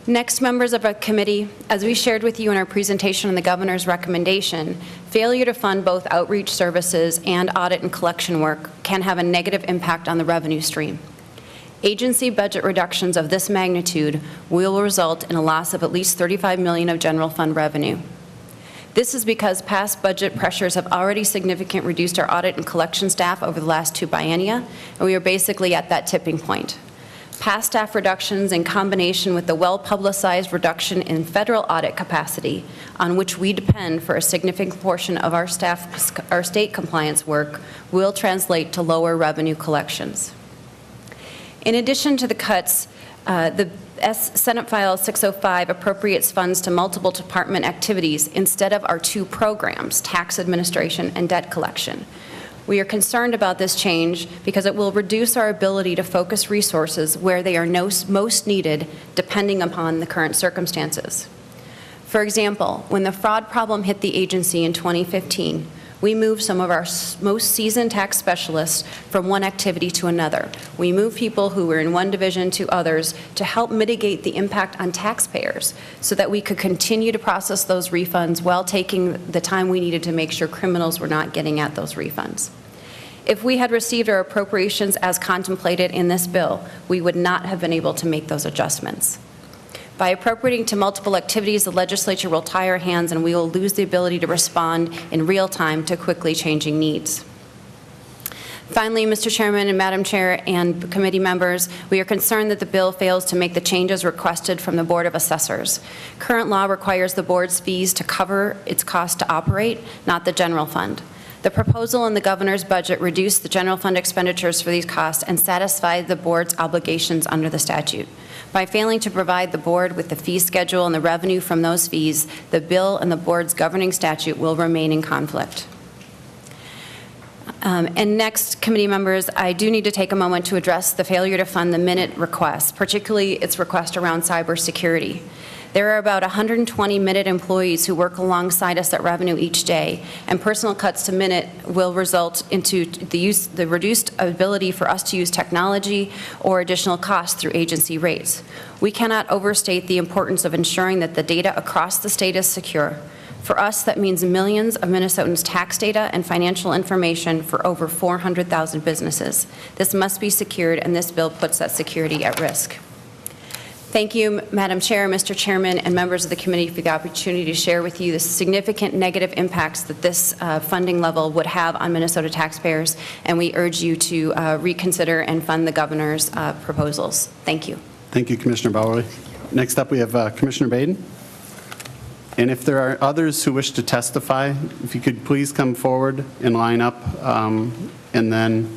Next, members of our committee, as we shared with you in our presentation on the governor's recommendation, failure to fund both outreach services and audit and collection work can have a negative impact on the revenue stream. Agency budget reductions of this magnitude will result in a loss of at least $35 million of general fund revenue. This is because past budget pressures have already significantly reduced our audit and collection staff over the last 2 biennia, and we are basically at that tipping point. Past staff reductions in combination with the well-publicized reduction in federal audit capacity, on which we depend for a significant portion of our state compliance work, will translate to lower revenue collections. In addition to the cuts, the Senate File 605 appropriates funds to multiple department activities instead of our 2 programs, tax administration and debt collection. We are concerned about this change because it will reduce our ability to focus resources where they are most needed, depending upon the current circumstances. For example, when the fraud problem hit the agency in 2015, we moved some of our most seasoned tax specialists from one activity to another. We moved people who were in one division to others to help mitigate the impact on taxpayers so that we could continue to process those refunds while taking the time we needed to make sure criminals were not getting at those refunds. If we had received our appropriations as contemplated in this bill, we would not have been able to make those adjustments. By appropriating to multiple activities, the legislature will tie our hands and we will lose the ability to respond in real time to quickly changing needs. Finally, Mr. Chairman and Madam Chair and committee members, we are concerned that the bill fails to make the changes requested from the Board of Assessors. Current law requires the board's fees to cover its cost to operate, not the general fund. The proposal in the governor's budget reduced the general fund expenditures for these costs and satisfied the board's obligations under the statute. By failing to provide the board with the fee schedule and the revenue from those fees, the bill and the board's governing statute will remain in conflict. And next, committee members, I do need to take a moment to address the failure to fund the Minute request, particularly its request around cybersecurity. There are about 120 Minute employees who work alongside us at Revenue each day, and personal cuts to Minute will result into the reduced ability for us to use technology or additional costs through agency rates. We cannot overstate the importance of ensuring that the data across the state is secure. For us, that means millions of Minnesotans' tax data and financial information for over 400,000 businesses. This must be secured, and this bill puts that security at risk. Thank you, Madam Chair, Mr. Chairman, and members of the committee for the opportunity to share with you the significant negative impacts that this funding level would have on Minnesota taxpayers, and we urge you to reconsider and fund the governor's proposals. Thank you. Thank you, Commissioner Bauerle. Next up, we have Commissioner Baden. And if there are others who wish to testify, if you could please come forward and line up, and then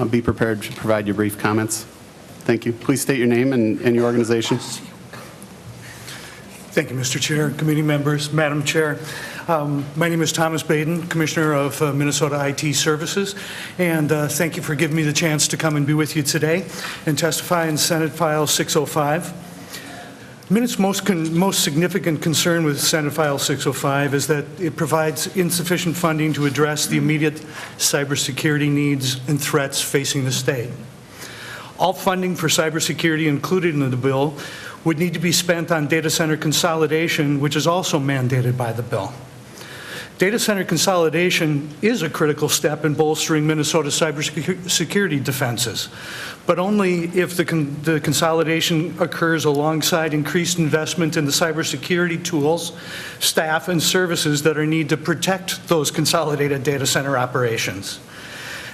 be prepared to provide your brief comments. Thank you. Please state your name and your organization. Thank you, Mr. Chair, committee members, Madam Chair. My name is Thomas Baden, Commissioner of Minnesota IT Services, and thank you for giving me the chance to come and be with you today and testify in Senate File 605. Minute's most significant concern with Senate File 605 is that it provides insufficient funding to address the immediate cybersecurity needs and threats facing the state. All funding for cybersecurity included in the bill would need to be spent on data center consolidation, which is also mandated by the bill. Data center consolidation is a critical step in bolstering Minnesota's cybersecurity defenses, but only if the consolidation occurs alongside increased investment in the cybersecurity tools, staff, and services that are needed to protect those consolidated data center operations.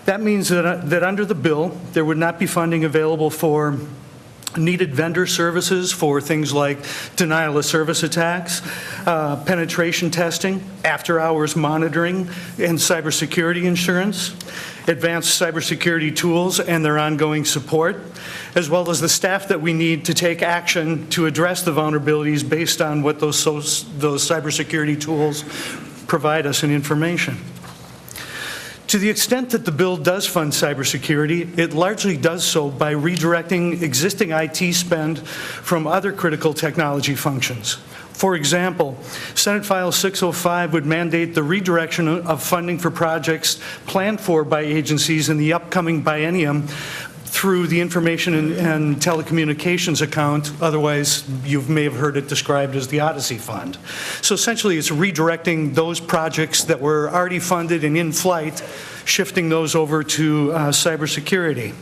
That means that under the bill, there would not be funding available for needed vendor services for things like denial of service attacks, penetration testing, after-hours monitoring, and cybersecurity insurance, advanced cybersecurity tools and their ongoing support, as well as the staff that we need to take action to address the vulnerabilities based on what those cybersecurity tools provide us in information. To the extent that the bill does fund cybersecurity, it largely does so by redirecting existing IT spend from other critical technology functions. For example, Senate File 605 would mandate the redirection of funding for projects planned for by agencies in the upcoming biennium through the Information and Telecommunications account. Otherwise, you may have heard it described as the Odyssey Fund. So essentially, it's redirecting those projects that were already funded and in flight, shifting those over to cybersecurity.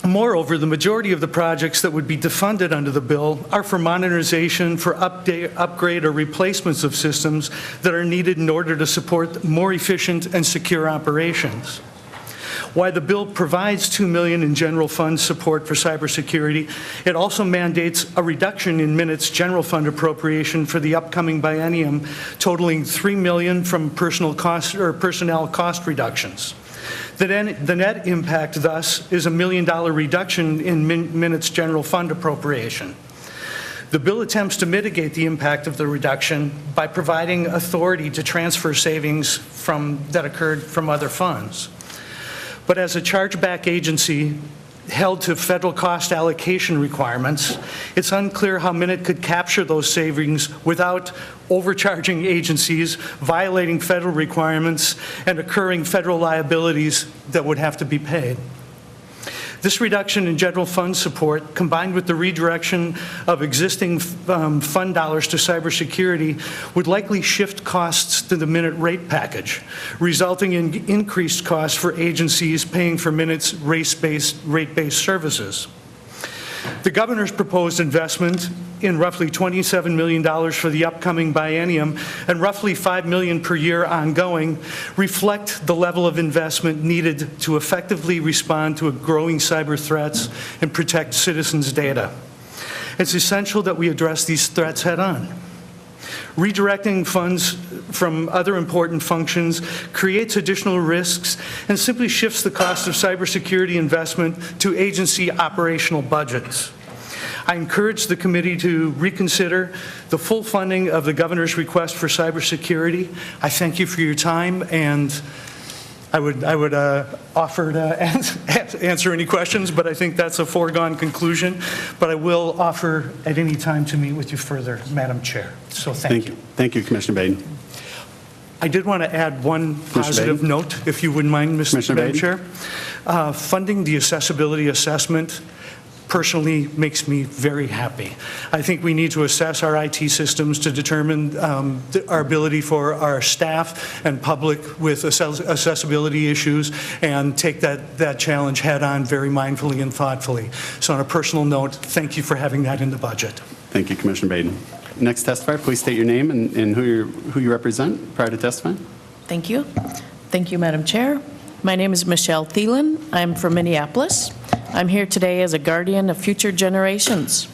Moreover, the majority of the projects that would be defunded under the bill are for modernization, for upgrade or replacements of systems that are needed in order to support more efficient and secure operations. While the bill provides $2 million in general fund support for cybersecurity, it also mandates a reduction in Minute's general fund appropriation for the upcoming biennium, totaling $3 million from personnel cost reductions. The net impact, thus, is a $1 million reduction in Minute's general fund appropriation. The bill attempts to mitigate the impact of the reduction by providing authority to transfer savings that occurred from other funds. But as a chargeback agency held to federal cost allocation requirements, it's unclear how Minute could capture those savings without overcharging agencies, violating federal requirements, and incurring federal liabilities that would have to be paid. This reduction in general fund support, combined with the redirection of existing fund dollars to cybersecurity, would likely shift costs to the Minute rate package, resulting in increased costs for agencies paying for Minute's rate-based services. The governor's proposed investment in roughly $27 million for the upcoming biennium and roughly $5 million per year ongoing reflect the level of investment needed to effectively respond to growing cyber threats and protect citizens' data. It's essential that we address these threats head-on. Redirecting funds from other important functions creates additional risks and simply shifts the cost of cybersecurity investment to agency operational budgets. I encourage the committee to reconsider the full funding of the governor's request for cybersecurity. I thank you for your time, and I would offer to answer any questions, but I think that's a foregone conclusion. But I will offer at any time to meet with you further, Madam Chair. So thank you. Thank you, Commissioner Baden. I did want to add one positive note, if you wouldn't mind, Madam Chair. Funding the accessibility assessment personally makes me very happy. I think we need to assess our IT systems to determine our ability for our staff and public with accessibility issues and take that challenge head on very mindfully and thoughtfully. So on a personal note, thank you for having that in the budget. Thank you, Commissioner Baden. Next testifier, please state your name and who you represent prior to testifying. Thank you. Thank you, Madam Chair. My name is Michelle Thielen. I'm from Minneapolis. I'm here today as a guardian of future generations.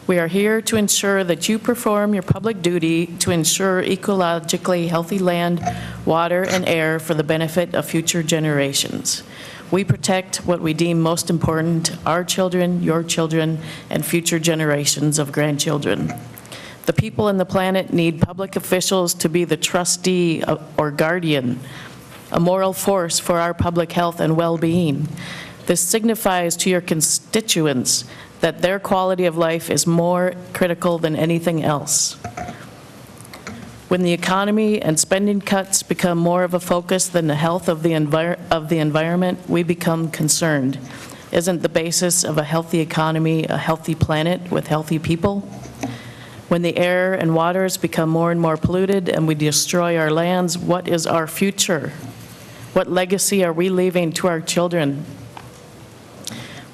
We are here to ensure that you perform your public duty to ensure ecologically healthy land, water, and air for the benefit of future generations. We protect what we deem most important, our children, your children, and future generations of grandchildren. The people and the planet need public officials to be the trustee or guardian, a moral force for our public health and well-being. This signifies to your constituents that their quality of life is more critical than anything else. When the economy and spending cuts become more of a focus than the health of the environment, we become concerned. Isn't the basis of a healthy economy a healthy planet with healthy people? When the air and waters become more and more polluted and we destroy our lands, what is our future? What legacy are we leaving to our children?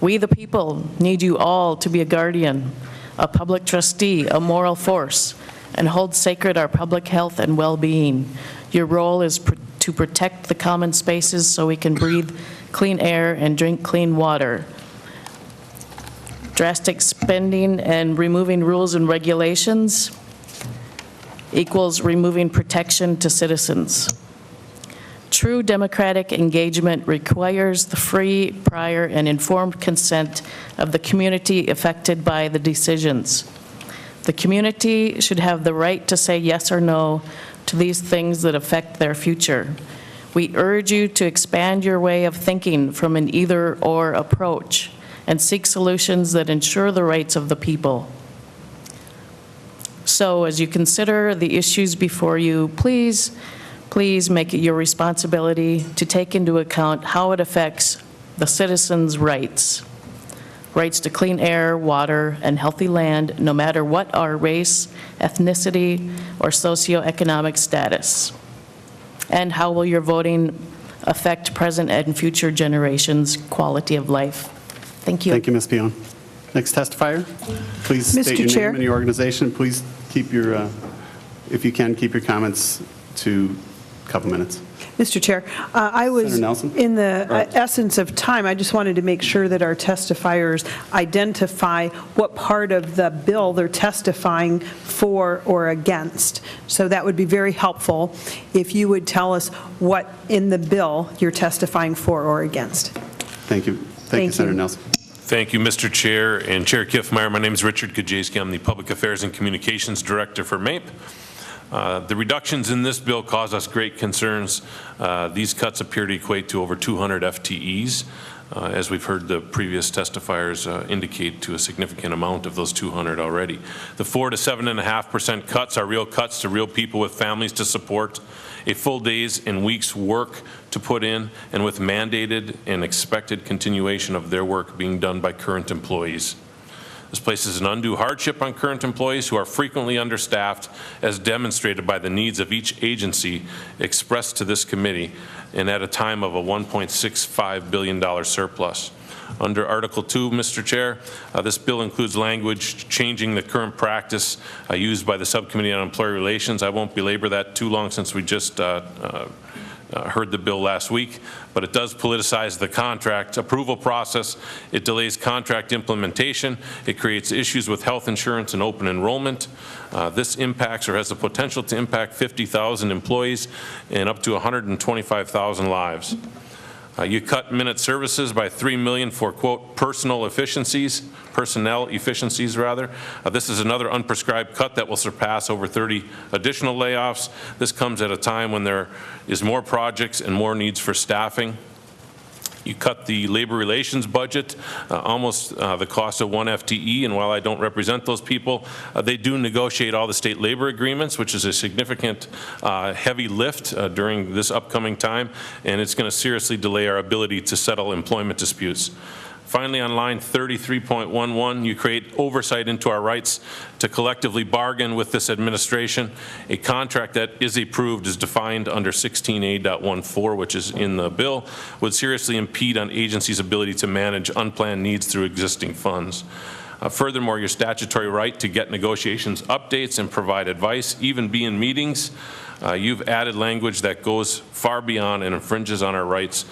We, the people, need you all to be a guardian, a public trustee, a moral force, and hold sacred our public health and well-being. Your role is to protect the common spaces so we can breathe clean air and drink clean water. Drastic spending and removing rules and regulations equals removing protection to citizens. True democratic engagement requires the free, prior, and informed consent of the community affected by the decisions. The community should have the right to say yes or no to these things that affect their future. We urge you to expand your way of thinking from an either-or approach and seek solutions that ensure the rights of the people. So as you consider the issues before you, please make it your responsibility to take into account how it affects the citizens' rights to clean air, water, and healthy land, no matter what our race, ethnicity, or socioeconomic status. And how will your voting affect present and future generations' quality of life? Thank you. Thank you, Ms. Pion. Next testifier, please state your name and your organization. Please keep your, if you can, keep your comments to a couple minutes. Mr. Chair, I was, in the essence of time, I just wanted to make sure that our testifiers identify what part of the bill they're testifying for or against. So that would be very helpful if you would tell us what in the bill you're testifying for or against. Thank you. Thank you, Senator Nelson. Thank you, Mr. Chair and Chair Kiffmeyer. My name is Richard Kajewski. I'm the Public Affairs and Communications Director for MAPE. The reductions in this bill cause us great concerns. These cuts appear to equate to over 200 FTEs, as we've heard the previous testifiers indicate, to a significant amount of those 200 already. The 4 to 7.5% cuts are real cuts to real people with families to support, a full days and weeks work to put in, and with mandated and expected continuation of their work being done by current employees. This places an undue hardship on current employees who are frequently understaffed, as demonstrated by the needs of each agency expressed to this committee, and at a time of a $1.65 billion surplus. Under Article 2, Mr. Chair, this bill includes language changing the current practice used by the Subcommittee on Employee Relations. I won't belabor that too long since we just heard the bill last week, but it does politicize the contract approval process. It delays contract implementation. It creates issues with health insurance and open enrollment. This impacts or has the potential to impact 50,000 employees and up to 125,000 lives. You cut minute services by $3 million for, quote, personnel efficiencies rather. This is another unprescribed cut that will surpass over 30 additional layoffs. This comes at a time when there is more projects and more needs for staffing. You cut the labor relations budget, almost the cost of 1 FTE, and while I don't represent those people, they do negotiate all the state labor agreements, which is a significant heavy lift during this upcoming time, and it's going to seriously delay our ability to settle employment disputes. Finally, on line 33.11, you create oversight into our rights to collectively bargain with this administration. A contract that is approved is defined under 16A.14, which is in the bill, would seriously impede on agencies' ability to manage unplanned needs through existing funds. Furthermore, your statutory right to get negotiations updates and provide advice, even be in meetings, you've added language that goes far beyond and infringes on our rights,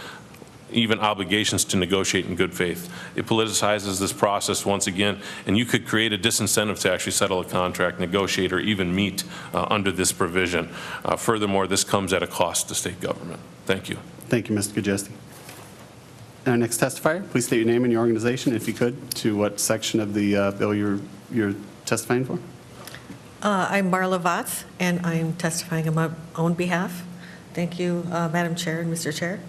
even obligations to negotiate in good faith. It politicizes this process once again, and you could create a disincentive to actually settle a contract, negotiate, or even meet under this provision. Furthermore, this comes at a cost to state government. Thank you. Thank you, Mr. Kajewski. Our next testifier, please state your name and your organization, if you could, to what section of the bill you're testifying for. I'm Marla Votz, and I'm testifying on my own behalf. Thank you, Madam Chair and Mr. Chair.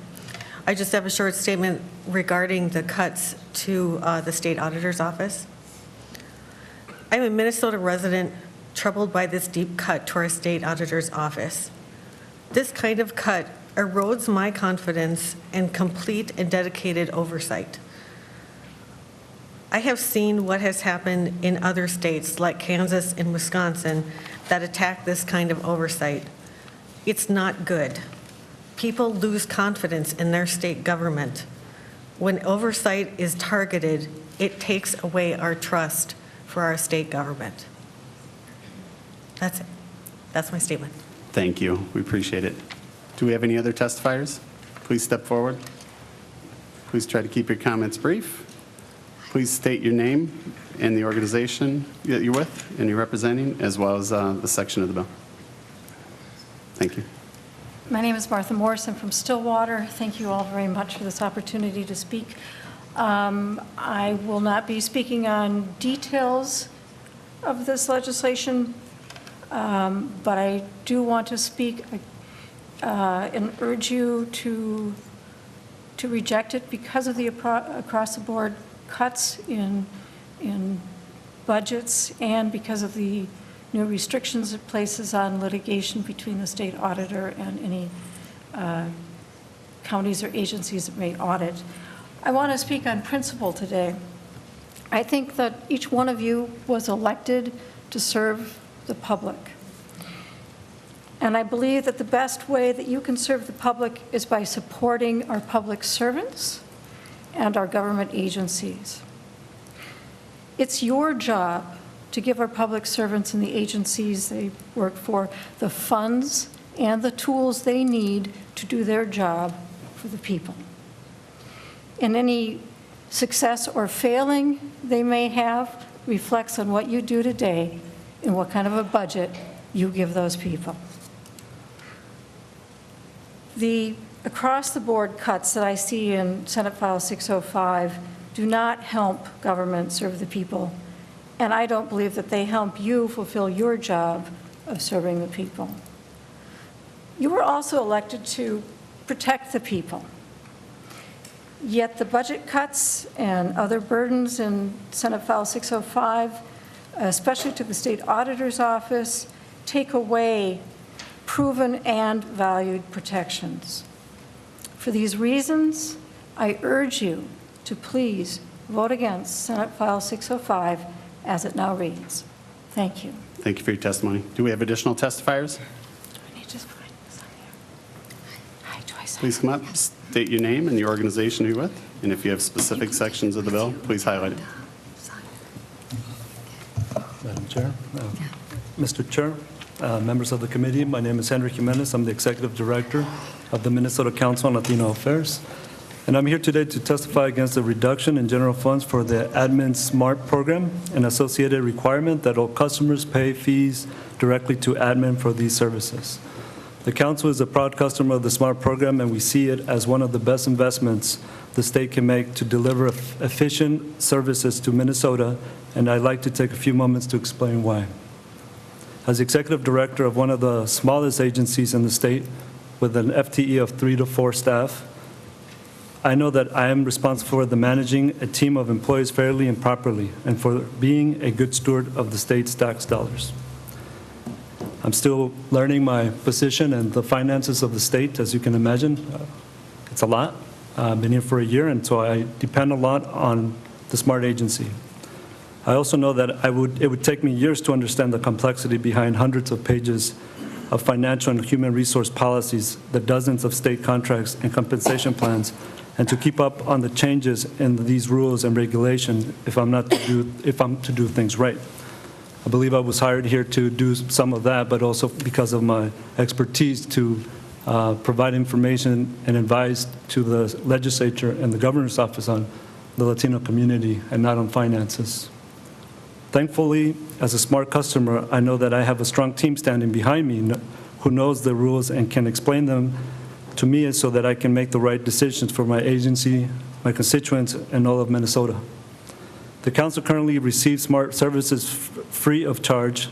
I just have a short statement regarding the cuts to the state auditor's office. I'm a Minnesota resident troubled by this deep cut to our state auditor's office. This kind of cut erodes my confidence in complete and dedicated oversight. I have seen what has happened in other states like Kansas and Wisconsin that attack this kind of oversight. It's not good. People lose confidence in their state government. When oversight is targeted, it takes away our trust for our state government. That's it. That's my statement. Thank you. We appreciate it. Do we have any other testifiers? Please step forward. Please try to keep your comments brief. Please state your name and the organization that you're with and you're representing, as well as the section of the bill. Thank you. My name is Martha Morrison from Stillwater. Thank you all very much for this opportunity to speak. I will not be speaking on details of this legislation, but I do want to speak and urge you to reject it because of the across-the-board cuts in budgets and because of the new restrictions it places on litigation between the state auditor and any counties or agencies that may audit. I want to speak on principle today. I think that each one of you was elected to serve the public. And I believe that the best way that you can serve the public is by supporting our public servants and our government agencies. It's your job to give our public servants and the agencies they work for the funds and the tools they need to do their job for the people. And any success or failing they may have reflects on what you do today and what kind of a budget you give those people. The across-the-board cuts that I see in Senate File 605 do not help government serve the people, and I don't believe that they help you fulfill your job of serving the people. You were also elected to protect the people, yet the budget cuts and other burdens in Senate File 605, especially to the state auditor's office, take away proven and valued protections. For these reasons, I urge you to please vote against Senate File 605 as it now reads. Thank you. Thank you for your testimony. Do we have additional testifiers? Please come up, state your name and the organization you're with, and if you have specific sections of the bill, please highlight it. Madam Chair, Mr. Chair, members of the committee, my name is Henry Jimenez. I'm the Executive Director of the Minnesota Council on Latino Affairs, and I'm here today to testify against the reduction in general funds for the Admin SMART program and associated requirement that all customers pay fees directly to admin for these services. The Council is a proud customer of the SMART program, and we see it as one of the best investments the state can make to deliver efficient services to Minnesota, and I'd like to take a few moments to explain why. As Executive Director of one of the smallest agencies in the state with an FTE of 3 to 4 staff, I know that I am responsible for managing a team of employees fairly and properly, and for being a good steward of the state's tax dollars. I'm still learning my position and the finances of the state, as you can imagine. It's a lot. I've been here for a year, and so I depend a lot on the SMART agency. I also know that it would take me years to understand the complexity behind hundreds of pages of financial and human resource policies, the dozens of state contracts and compensation plans, and to keep up on the changes in these rules and regulations if I'm to do things right. I believe I was hired here to do some of that, but also because of my expertise to provide information and advice to the legislature and the governor's office on the Latino community and not on finances. Thankfully, as a SMART customer, I know that I have a strong team standing behind me who knows the rules and can explain them to me so that I can make the right decisions for my agency, my constituents, and all of Minnesota. The Council currently receives SMART services free of charge.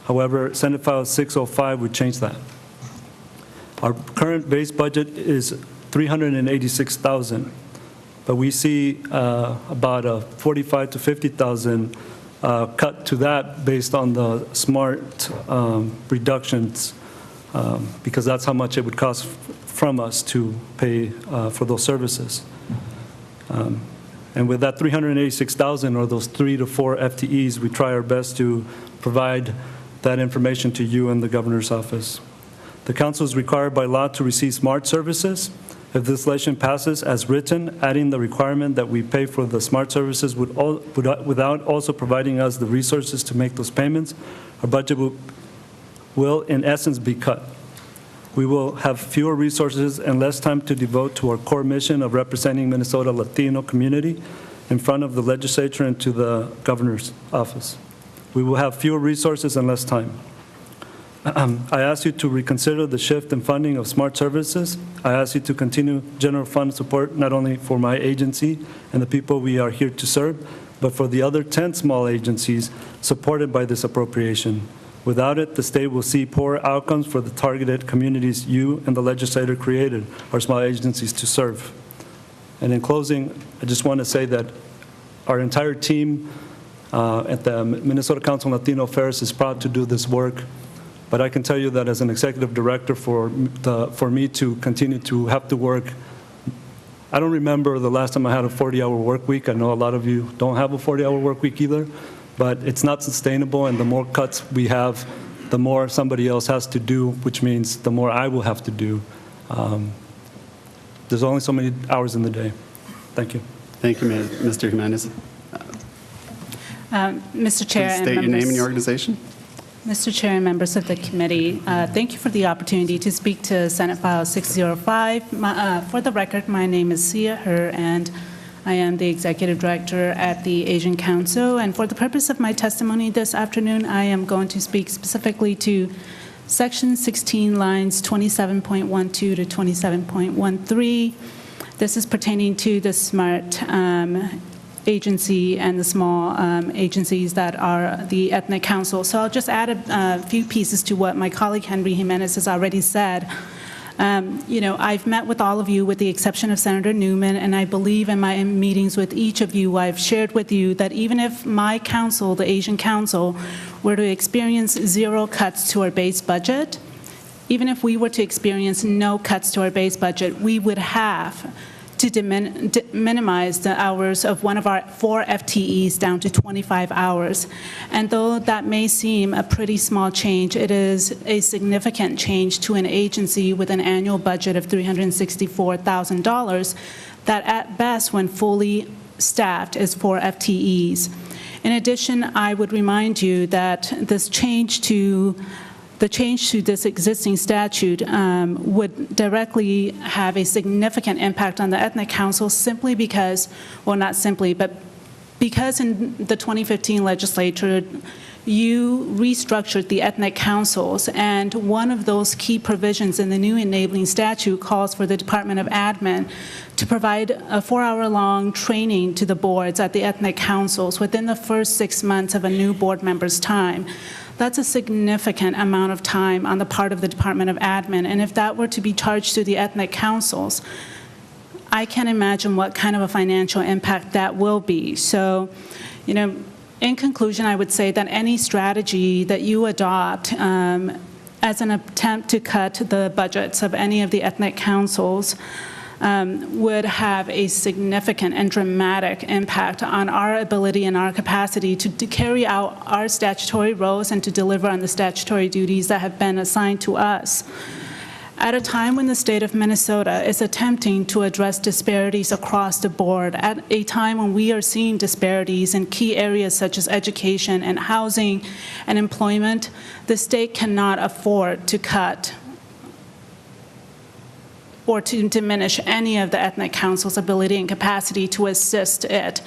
However, Senate File 605 would change that. Our current base budget is $386,000. But we see about a $45,000 to $50,000 cut to that based on the SMART reductions, because that's how much it would cost from us to pay for those services. And with that $386,000 or those 3 to 4 FTEs, we try our best to provide that information to you and the governor's office. The council is required by law to receive SMART services. If this legislation passes as written, adding the requirement that we pay for the SMART services without also providing us the resources to make those payments, our budget will in essence be cut. We will have fewer resources and less time to devote to our core mission of representing Minnesota Latino community in front of the legislature and to the governor's office. We will have fewer resources and less time. I ask you to reconsider the shift in funding of SMART services. I ask you to continue general fund support not only for my agency and the people we are here to serve, but for the other 10 small agencies supported by this appropriation. Without it, the state will see poor outcomes for the targeted communities you and the legislator created our small agencies to serve. And in closing, I just want to say that our entire team at the Minnesota Council on Latino Affairs is proud to do this work. But I can tell you that as an executive director, for me to continue to have to work, I don't remember the last time I had a 40-hour work week. I know a lot of you don't have a 40-hour work week either. But it's not sustainable, and the more cuts we have, the more somebody else has to do, which means the more I will have to do. There's only so many hours in the day. Thank you. Thank you, Mr. Jimenez. Mr. Chair, Please state your name and your organization. Mr. Chair and members of the committee, thank you for the opportunity to speak to Senate File 605. For the record, my name is Sia Her, and I am the Executive Director at the Asian Council, and for the purpose of my testimony this afternoon, I am going to speak specifically to Section 16, lines 27.12 to 27.13. This is pertaining to the SMART agency and the small agencies that are the ethnic council. So I'll just add a few pieces to what my colleague Henry Jimenez has already said. I've met with all of you with the exception of Senator Newman, and I believe in my meetings with each of you, I've shared with you that even if my council, the Asian Council, were to experience 0 cuts to our base budget, even if we were to experience no cuts to our base budget, we would have to minimize the hours of one of our 4 FTEs down to 25 hours. And though that may seem a pretty small change, it is a significant change to an agency with an annual budget of $364,000 that at best, when fully staffed, is 4 FTEs. In addition, I would remind you that the change to this existing statute would directly have a significant impact on the ethnic council simply because, well, not simply, but because in the 2015 legislature, you restructured the ethnic councils, and one of those key provisions in the new enabling statute calls for the Department of Admin to provide a 4-hour-long training to the boards at the ethnic councils within the first 6 months of a new board member's time. That's a significant amount of time on the part of the Department of Admin, and if that were to be charged to the ethnic councils, I can't imagine what kind of a financial impact that will be. So, in conclusion, I would say that any strategy that you adopt as an attempt to cut the budgets of any of the ethnic councils would have a significant and dramatic impact on our ability and our capacity to carry out our statutory roles and to deliver on the statutory duties that have been assigned to us. At a time when the state of Minnesota is attempting to address disparities across the board, at a time when we are seeing disparities in key areas such as education and housing and employment, the state cannot afford to cut or to diminish any of the ethnic council's ability and capacity to assist it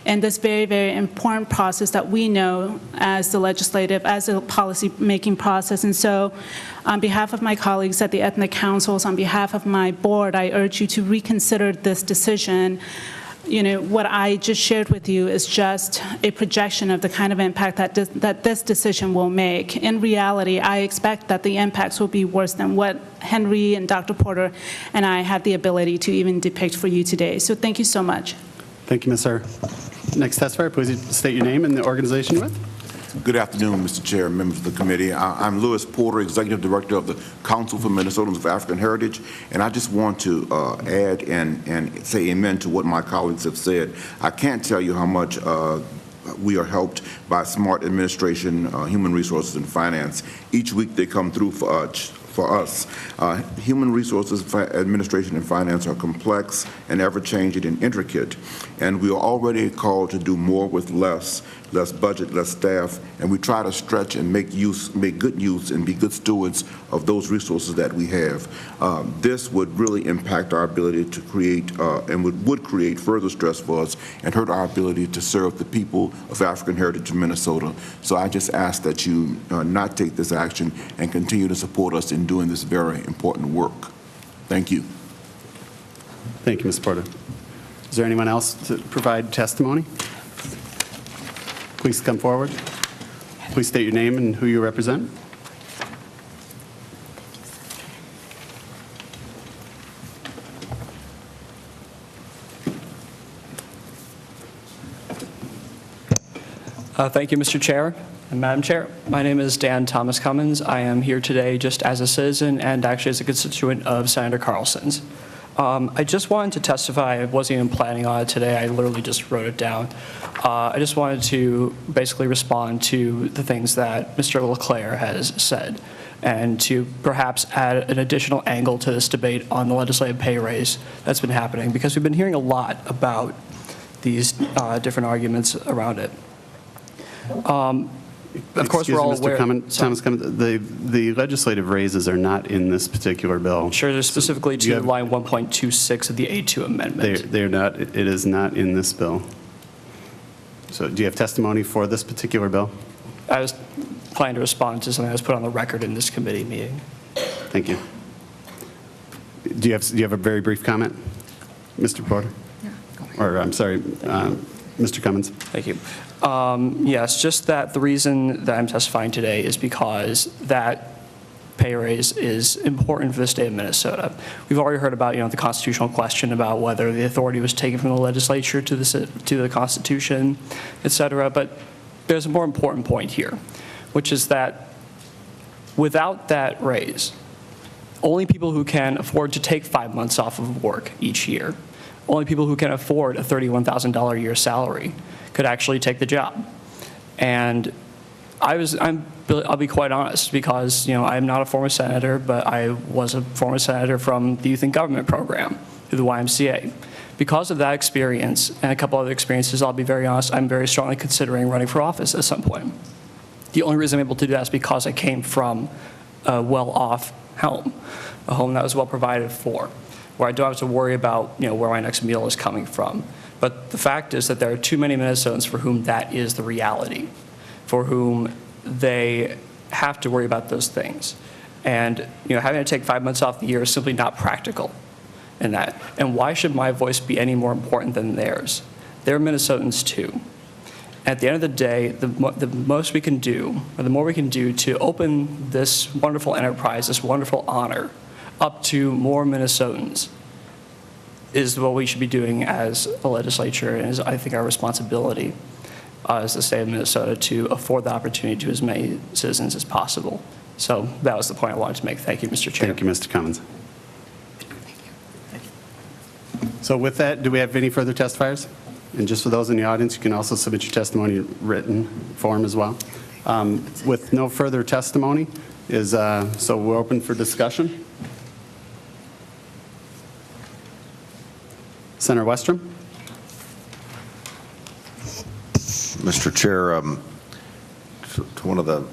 in this very, very important process that we know as the legislative, as a policy-making process. And so on behalf of my colleagues at the ethnic councils, on behalf of my board, I urge you to reconsider this decision what I just shared with you is just a projection of the kind of impact that this decision will make. In reality, I expect that the impacts will be worse than what Henry and Dr. Porter and I had the ability to even depict for you today. So thank you so much. Thank you, Ms. Herr. Next testifier, please state your name and the organization you're with. Good afternoon, Mr. Chair and members of the committee. I'm Louis Porter, Executive Director of the Council for Minnesotans of African Heritage, and I just want to add and say amen to what my colleagues have said. I can't tell you how much we are helped by smart administration, human resources, and finance. Each week they come through for us. Human resources, administration, and finance are complex and ever-changing and intricate, and we are already called to do more with less budget, less staff, and we try to stretch and make good use and be good stewards of those resources that we have. This would really impact our ability to create and would create further stress for us and hurt our ability to serve the people of African heritage in Minnesota. So I just ask that you not take this action and continue to support us in doing this very important work. Thank you. Thank you, Mr. Porter. Is there anyone else to provide testimony? Please come forward. Please state your name and who you represent. Thank you, Mr. Chair and Madam Chair. My name is Dan Thomas Cummins. I am here today just as a citizen and actually as a constituent of Senator Carlson's. I just wanted to testify. I wasn't even planning on it today. I literally just wrote it down. I just wanted to basically respond to the things that Mr. LeClaire has said and to perhaps add an additional angle to this debate on the legislative pay raise that's been happening, because we've been hearing a lot about these different arguments around it. Of course, we're all aware. Thomas Cummins, the legislative raises are not in this particular bill. Sure, they're specifically to line 1.26 of the A2 amendment. They're not. It is not in this bill. So, do you have testimony for this particular bill? I was planning to respond to something that was put on the record in this committee meeting. Thank you. Do you have a very brief comment, Mr. Porter? Yeah. Or I'm sorry, Mr. Cummins. Thank you. Yes, just that the reason that I'm testifying today is because that pay raise is important for the state of Minnesota. We've already heard about, the constitutional question about whether the authority was taken from the legislature to the Constitution, et cetera. But there's a more important point here, which is that without that raise, only people who can afford to take 5 months off of work each year, only people who can afford a $31,000 a year salary could actually take the job. And I'll be quite honest, because I'm not a former senator, but I was a former senator from the Youth in Government program through the YMCA. Because of that experience and a couple other experiences, I'll be very honest, I'm very strongly considering running for office at some point. The only reason I'm able to do that is because I came from a well-off home, a home that was well provided for, where I don't have to worry about where my next meal is coming from. But the fact is that there are too many Minnesotans for whom that is the reality, for whom they have to worry about those things. And having to take 5 months off the year is simply not practical in that. And why should my voice be any more important than theirs? They're Minnesotans too. At the end of the day, the most we can do, or the more we can do to open this wonderful enterprise, this wonderful honor, up to more Minnesotans, is what we should be doing as a legislature, and is, I think, our responsibility as the state of Minnesota to afford the opportunity to as many citizens as possible. So that was the point I wanted to make. Thank you, Mr. Chair. Thank you, Mr. Cummins. So with that, do we have any further testifiers? And just for those in the audience, you can also submit your testimony in written form as well. With no further testimony, so we're open for discussion. Senator Westrom. Mr. Chair, to one of the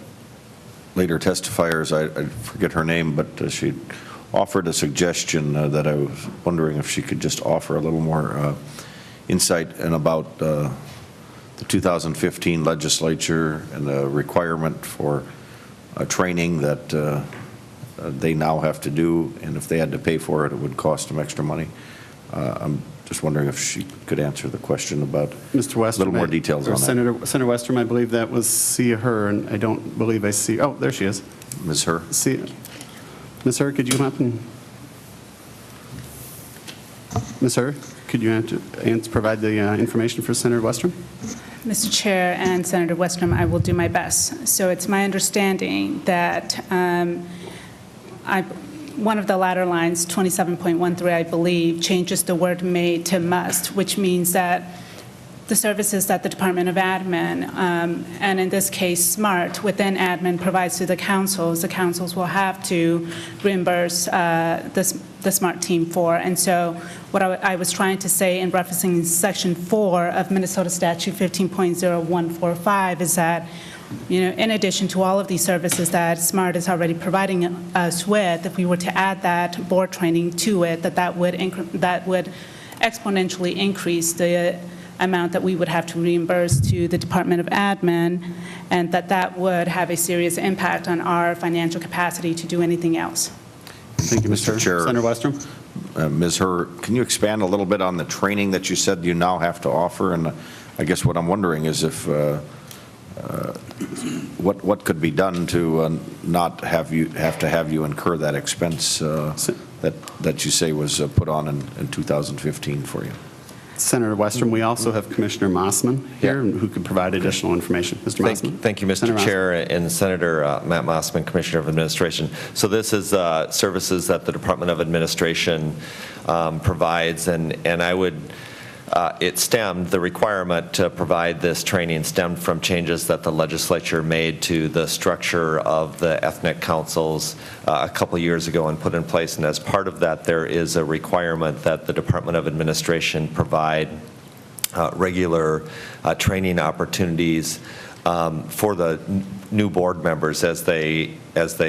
later testifiers, I forget her name, but she offered a suggestion that I was wondering if she could just offer a little more insight and about the 2015 legislature and the requirement for training that they now have to do, and if they had to pay for it, it would cost them extra money. I'm just wondering if she could answer the question about Mr. Westrom, a little more details or on that. Senator Westrom, I believe that was see her, and I don't believe I see, oh, there she is. Ms. Herr? Ms. Herr, could you come up and, Ms. Herr, could you provide the information for Senator Westrom? Mr. Chair and Senator Westrom, I will do my best. So it's my understanding that one of the latter lines, 27.13, I believe, changes the word may to must, which means that the services that the Department of Admin, and in this case, SMART, within admin provides to the councils will have to reimburse the SMART team for. And so what I was trying to say in referencing Section 4 of Minnesota Statute 15.0145 is that, in addition to all of these services that SMART is already providing us with, if we were to add that board training to it, that would exponentially increase the amount that we would have to reimburse to the Department of Admin, and that would have a serious impact on our financial capacity to do anything else. Thank you, Mr. Chair. Senator Westrom? Ms. Herr, can you expand a little bit on the training that you said you now have to offer? And I guess what I'm wondering is if what could be done to not have you incur that expense that you say was put on in 2015 for you? Senator Westrom, we also have Commissioner Mossman here who could provide additional information. Mr. Mossman. Thank you, Mr. Senator Chair, and Senator Matt Mossman, Commissioner of Administration. So this is services that the Department of Administration provides, and I would, the requirement to provide this training stemmed from changes that the legislature made to the structure of the ethnic councils a couple years ago and put in place. And as part of that, there is a requirement that the Department of Administration provide regular training opportunities for the new board members as they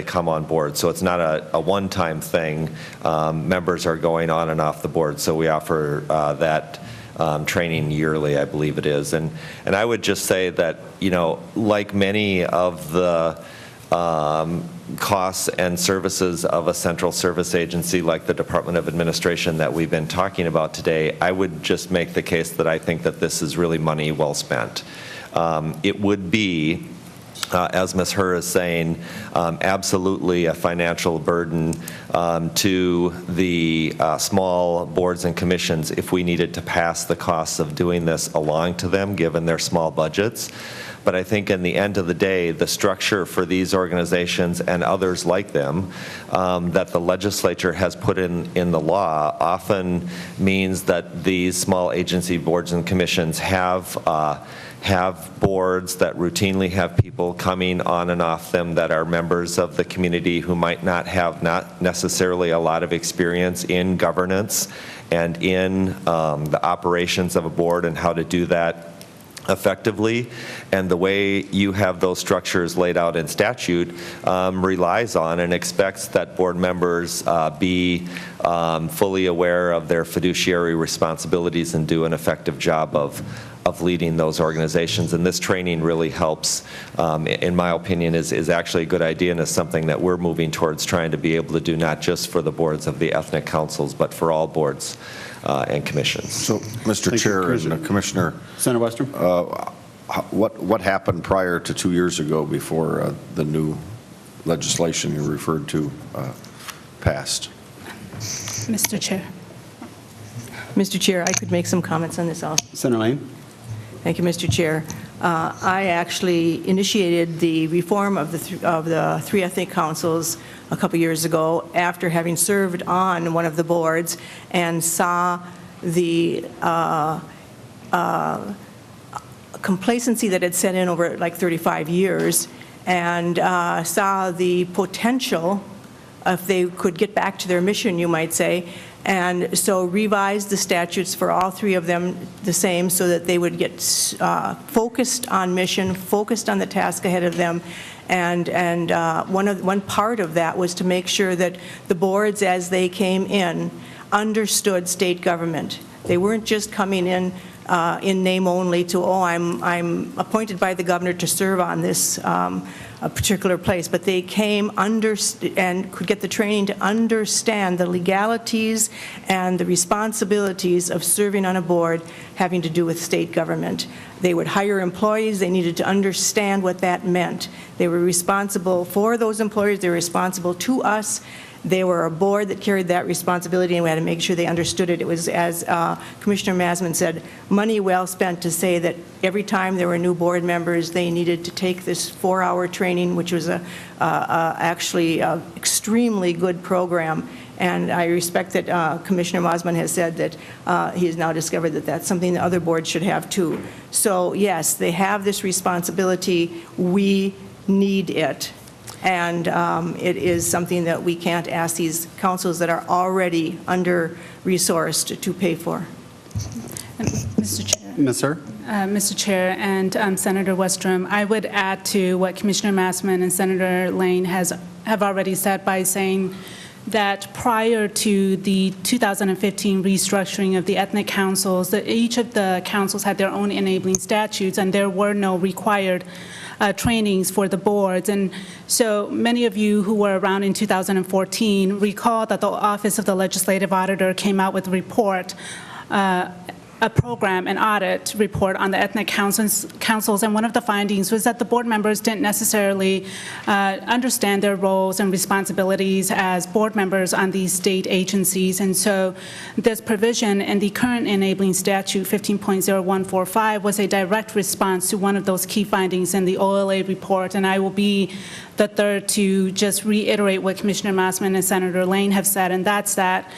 come on board. So it's not a one-time thing. Members are going on and off the board, so we offer that training yearly, I believe it is. And I would just say that, like many of the costs and services of a central service agency like the Department of Administration that we've been talking about today, I would just make the case that I think that this is really money well spent. It would be, as Ms. Herr is saying, absolutely a financial burden to the small boards and commissions if we needed to pass the costs of doing this along to them, given their small budgets. But I think in the end of the day, the structure for these organizations and others like them that the legislature has put in the law often means that these small agency boards and commissions have boards that routinely have people coming on and off them that are members of the community who might not have necessarily a lot of experience in governance and in the operations of a board and how to do that effectively. And the way you have those structures laid out in statute relies on and expects that board members be fully aware of their fiduciary responsibilities and do an effective job of leading those organizations. And this training really helps, in my opinion, is actually a good idea and is something that we're moving towards trying to be able to do not just for the boards of the ethnic councils, but for all boards and commissions. So, Mr. Chair and Commissioner, Senator Westrom, what happened prior to 2 years ago before the new legislation you referred to passed? Mr. Chair. Mr. Chair, I could make some comments on this also. Senator Lane. Thank you, Mr. Chair. I actually initiated the reform of the three ethnic councils a couple years ago after having served on one of the boards and saw the complacency that had set in over like 35 years and saw the potential, if they could get back to their mission, you might say, and so revised the statutes for all three of them the same so that they would get focused on mission, focused on the task ahead of them. And one part of that was to make sure that the boards, as they came in, understood state government. They weren't just coming in in name only to, oh, I'm appointed by the governor to serve on this a particular place, but they came and could get the training to understand the legalities and the responsibilities of serving on a board having to do with state government. They would hire employees. They needed to understand what that meant. They were responsible for those employers. They were responsible to us. They were a board that carried that responsibility, and we had to make sure they understood it. It was, as Commissioner Masman said, money well spent to say that every time there were new board members, they needed to take this 4-hour training, which was actually an extremely good program. And I respect that Commissioner Masman has said that he has now discovered that that's something that other boards should have too. So yes, they have this responsibility. We need it. And it is something that we can't ask these councils that are already under-resourced to pay for. Mr. Chair. Ms. Sir? Mr. Chair and Senator Westrom, I would add to what Commissioner Masman and Senator Lane have already said by saying that prior to the 2015 restructuring of the ethnic councils, that each of the councils had their own enabling statutes, and there were no required trainings for the boards. And so many of you who were around in 2014 recall that the Office of the Legislative Auditor came out with a report, a program, an audit report on the ethnic councils, and one of the findings was that the board members didn't necessarily understand their roles and responsibilities as board members on these state agencies. And so this provision in the current enabling statute 15.0145 was a direct response to one of those key findings in the OLA report. And I will be the third to just reiterate what Commissioner Masman and Senator Lane have said, and that's that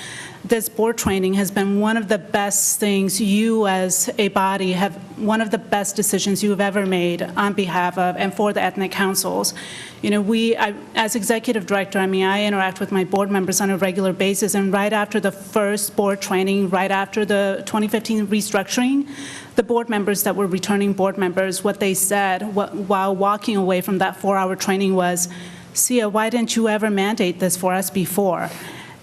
this board training has been one of the best things you as a body have, one of the best decisions you have ever made on behalf of and for the ethnic councils. You know, as executive director, I mean, I interact with my board members on a regular basis, and right after the first board training, right after the 2015 restructuring, the board members that were returning board members, what they said while walking away from that 4-hour training was, Sia, why didn't you ever mandate this for us before?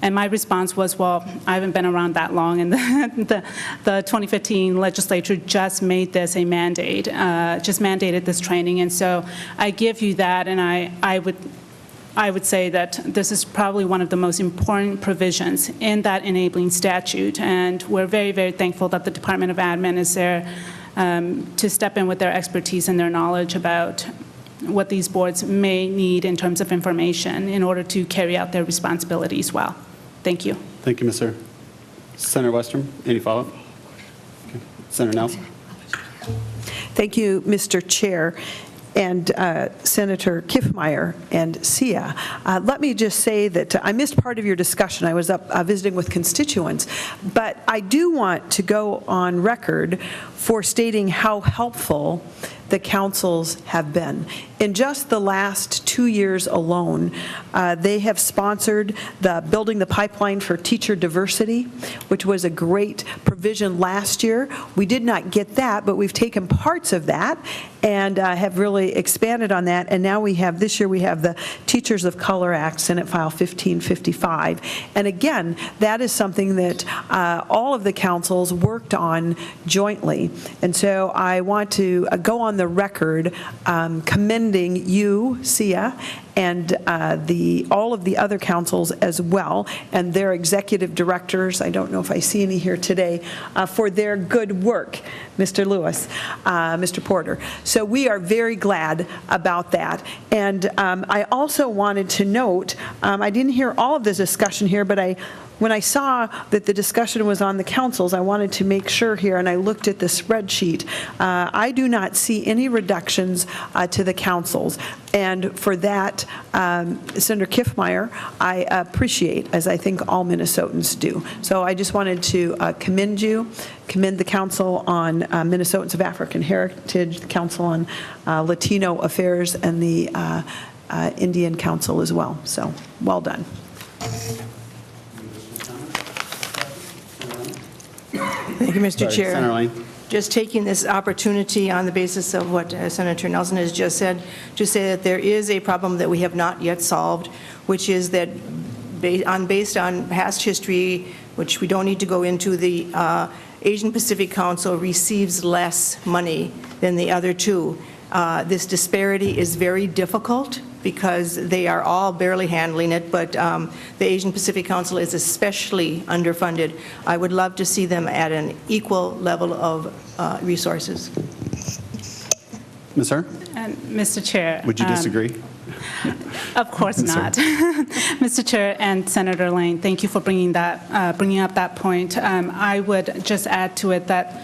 And my response was, well, I haven't been around that long, and the 2015 legislature just made this a mandate, just mandated this training. And so I give you that, and I would say that this is probably one of the most important provisions in that enabling statute, and we're very, very thankful that the Department of Admin is there to step in with their expertise and their knowledge about what these boards may need in terms of information in order to carry out their responsibilities well. Thank you. Thank you, Ms. Sir. Senator Westrom, any follow-up? Okay. Senator Nelson. Thank you, Mr. Chair. And Senator Kiffmeyer and Sia, let me just say that I missed part of your discussion. I was up visiting with constituents, but I do want to go on record for stating how helpful the councils have been. In just the last 2 years alone, they have sponsored the Building the Pipeline for Teacher Diversity, which was a great provision last year. We did not get that, but we've taken parts of that and have really expanded on that. And now we have, this year we have the Teachers of Color Act, Senate File 1555. And again, that is something that all of the councils worked on jointly. And so I want to go on the record commending you, Sia, and all of the other councils as well, and their executive directors, I don't know if I see any here today, for their good work, Mr. Lewis, Mr. Porter. So we are very glad about that. And I also wanted to note, I didn't hear all of this discussion here, but when I saw that the discussion was on the councils, I wanted to make sure here, and I looked at the spreadsheet. I do not see any reductions to the councils. And for that, Senator Kiffmeyer, I appreciate, as I think all Minnesotans do. So I just wanted to commend you, commend the Council on Minnesotans of African Heritage, the Council on Latino Affairs, and the Indian Council as well. So well done. Thank you, Mr. Chair. Senator Lane. Just taking this opportunity on the basis of what Senator Nelson has just said, to say that there is a problem that we have not yet solved, which is that based on past history, which we don't need to go into. The Asian Pacific Council receives less money than the other two. This disparity is very difficult because they are all barely handling it, but the Asian Pacific Council is especially underfunded. I would love to see them at an equal level of resources. Ms. Herr? Mr. Chair. Would you disagree? Of course not. Mr. Chair and Senator Lane, thank you for bringing up that point. I would just add to it that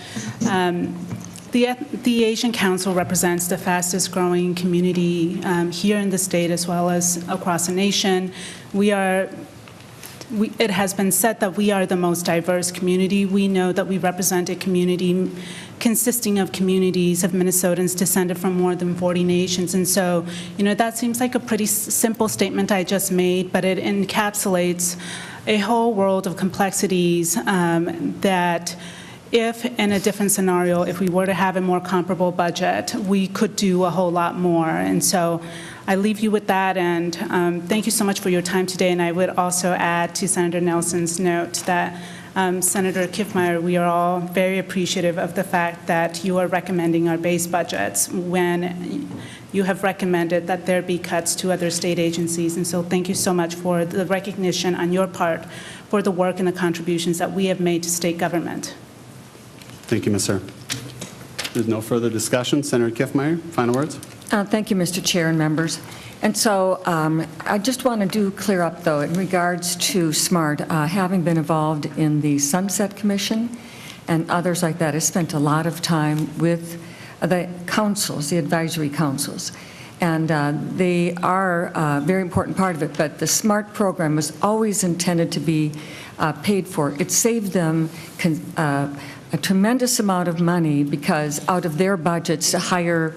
the Asian Council represents the fastest growing community here in the state as well as across the nation. It has been said that we are the most diverse community. We know that we represent a community consisting of communities of Minnesotans descended from more than 40 nations. And so, that seems like a pretty simple statement I just made, but it encapsulates a whole world of complexities that if in a different scenario, if we were to have a more comparable budget, we could do a whole lot more. And so I leave you with that, and thank you so much for your time today. And I would also add to Senator Nelson's note that Senator Kiffmeyer, we are all very appreciative of the fact that you are recommending our base budgets when you have recommended that there be cuts to other state agencies. And so thank you so much for the recognition on your part for the work and the contributions that we have made to state government. Thank you, Ms. Herr. There's no further discussion. Senator Kiffmeyer, final words? Thank you, Mr. Chair and members. And so I just want to clear up, though, in regards to SMART, having been involved in the Sunset Commission and others like that, I spent a lot of time with the councils, the advisory councils, and they are a very important part of it, but the SMART program was always intended to be paid for. It saved them a tremendous amount of money because out of their budgets to hire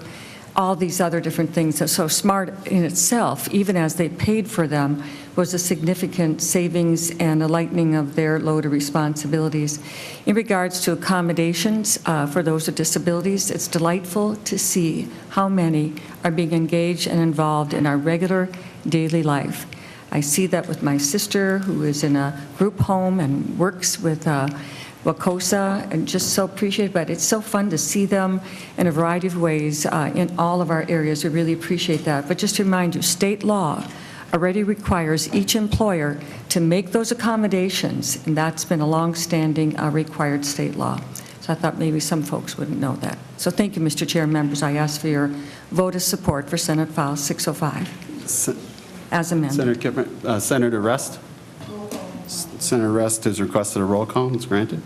all these other different things. So SMART in itself, even as they paid for them, was a significant savings and a lightening of their load of responsibilities. In regards to accommodations for those with disabilities, it's delightful to see how many are being engaged and involved in our regular daily life. I see that with my sister, who is in a group home and works with WACOSA, and just so appreciate it. But it's so fun to see them in a variety of ways in all of our areas. We really appreciate that. But just to remind you, state law already requires each employer to make those accommodations, and that's been a long-standing required state law. So I thought maybe some folks wouldn't know that. So thank you, Mr. Chair and members. I ask for your vote of support for Senate File 605 as amended. Senator Rest? Senator Rest has requested a roll call. It's granted.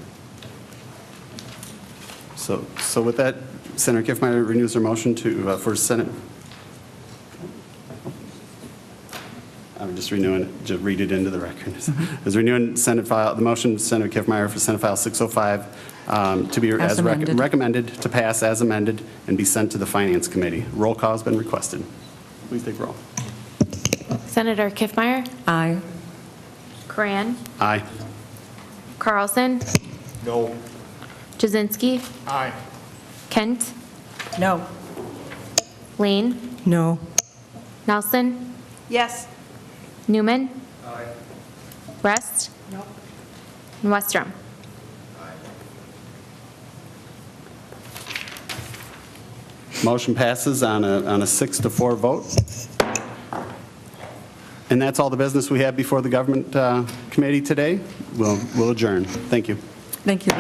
So with that, Senator Kiffmeyer renews her motion to for Senate. I'm just renewing it. Just read it into the record. Is renewing Senate file the motion, Senator Kiffmeyer, for Senate File 605 to be as recommended to pass as amended and be sent to the Finance Committee. Roll call has been requested. Please take roll. Senator Kiffmeyer? Aye. Cran? Aye. Carlson? No. Jasinski? Aye. Kent? No. Lane? No. Nelson? Yes. Newman? Aye. Rest? No. And Westrom? Motion passes on a 6-4 vote. And that's all the business we have before the Government Committee today. We'll adjourn. Thank you. Thank you.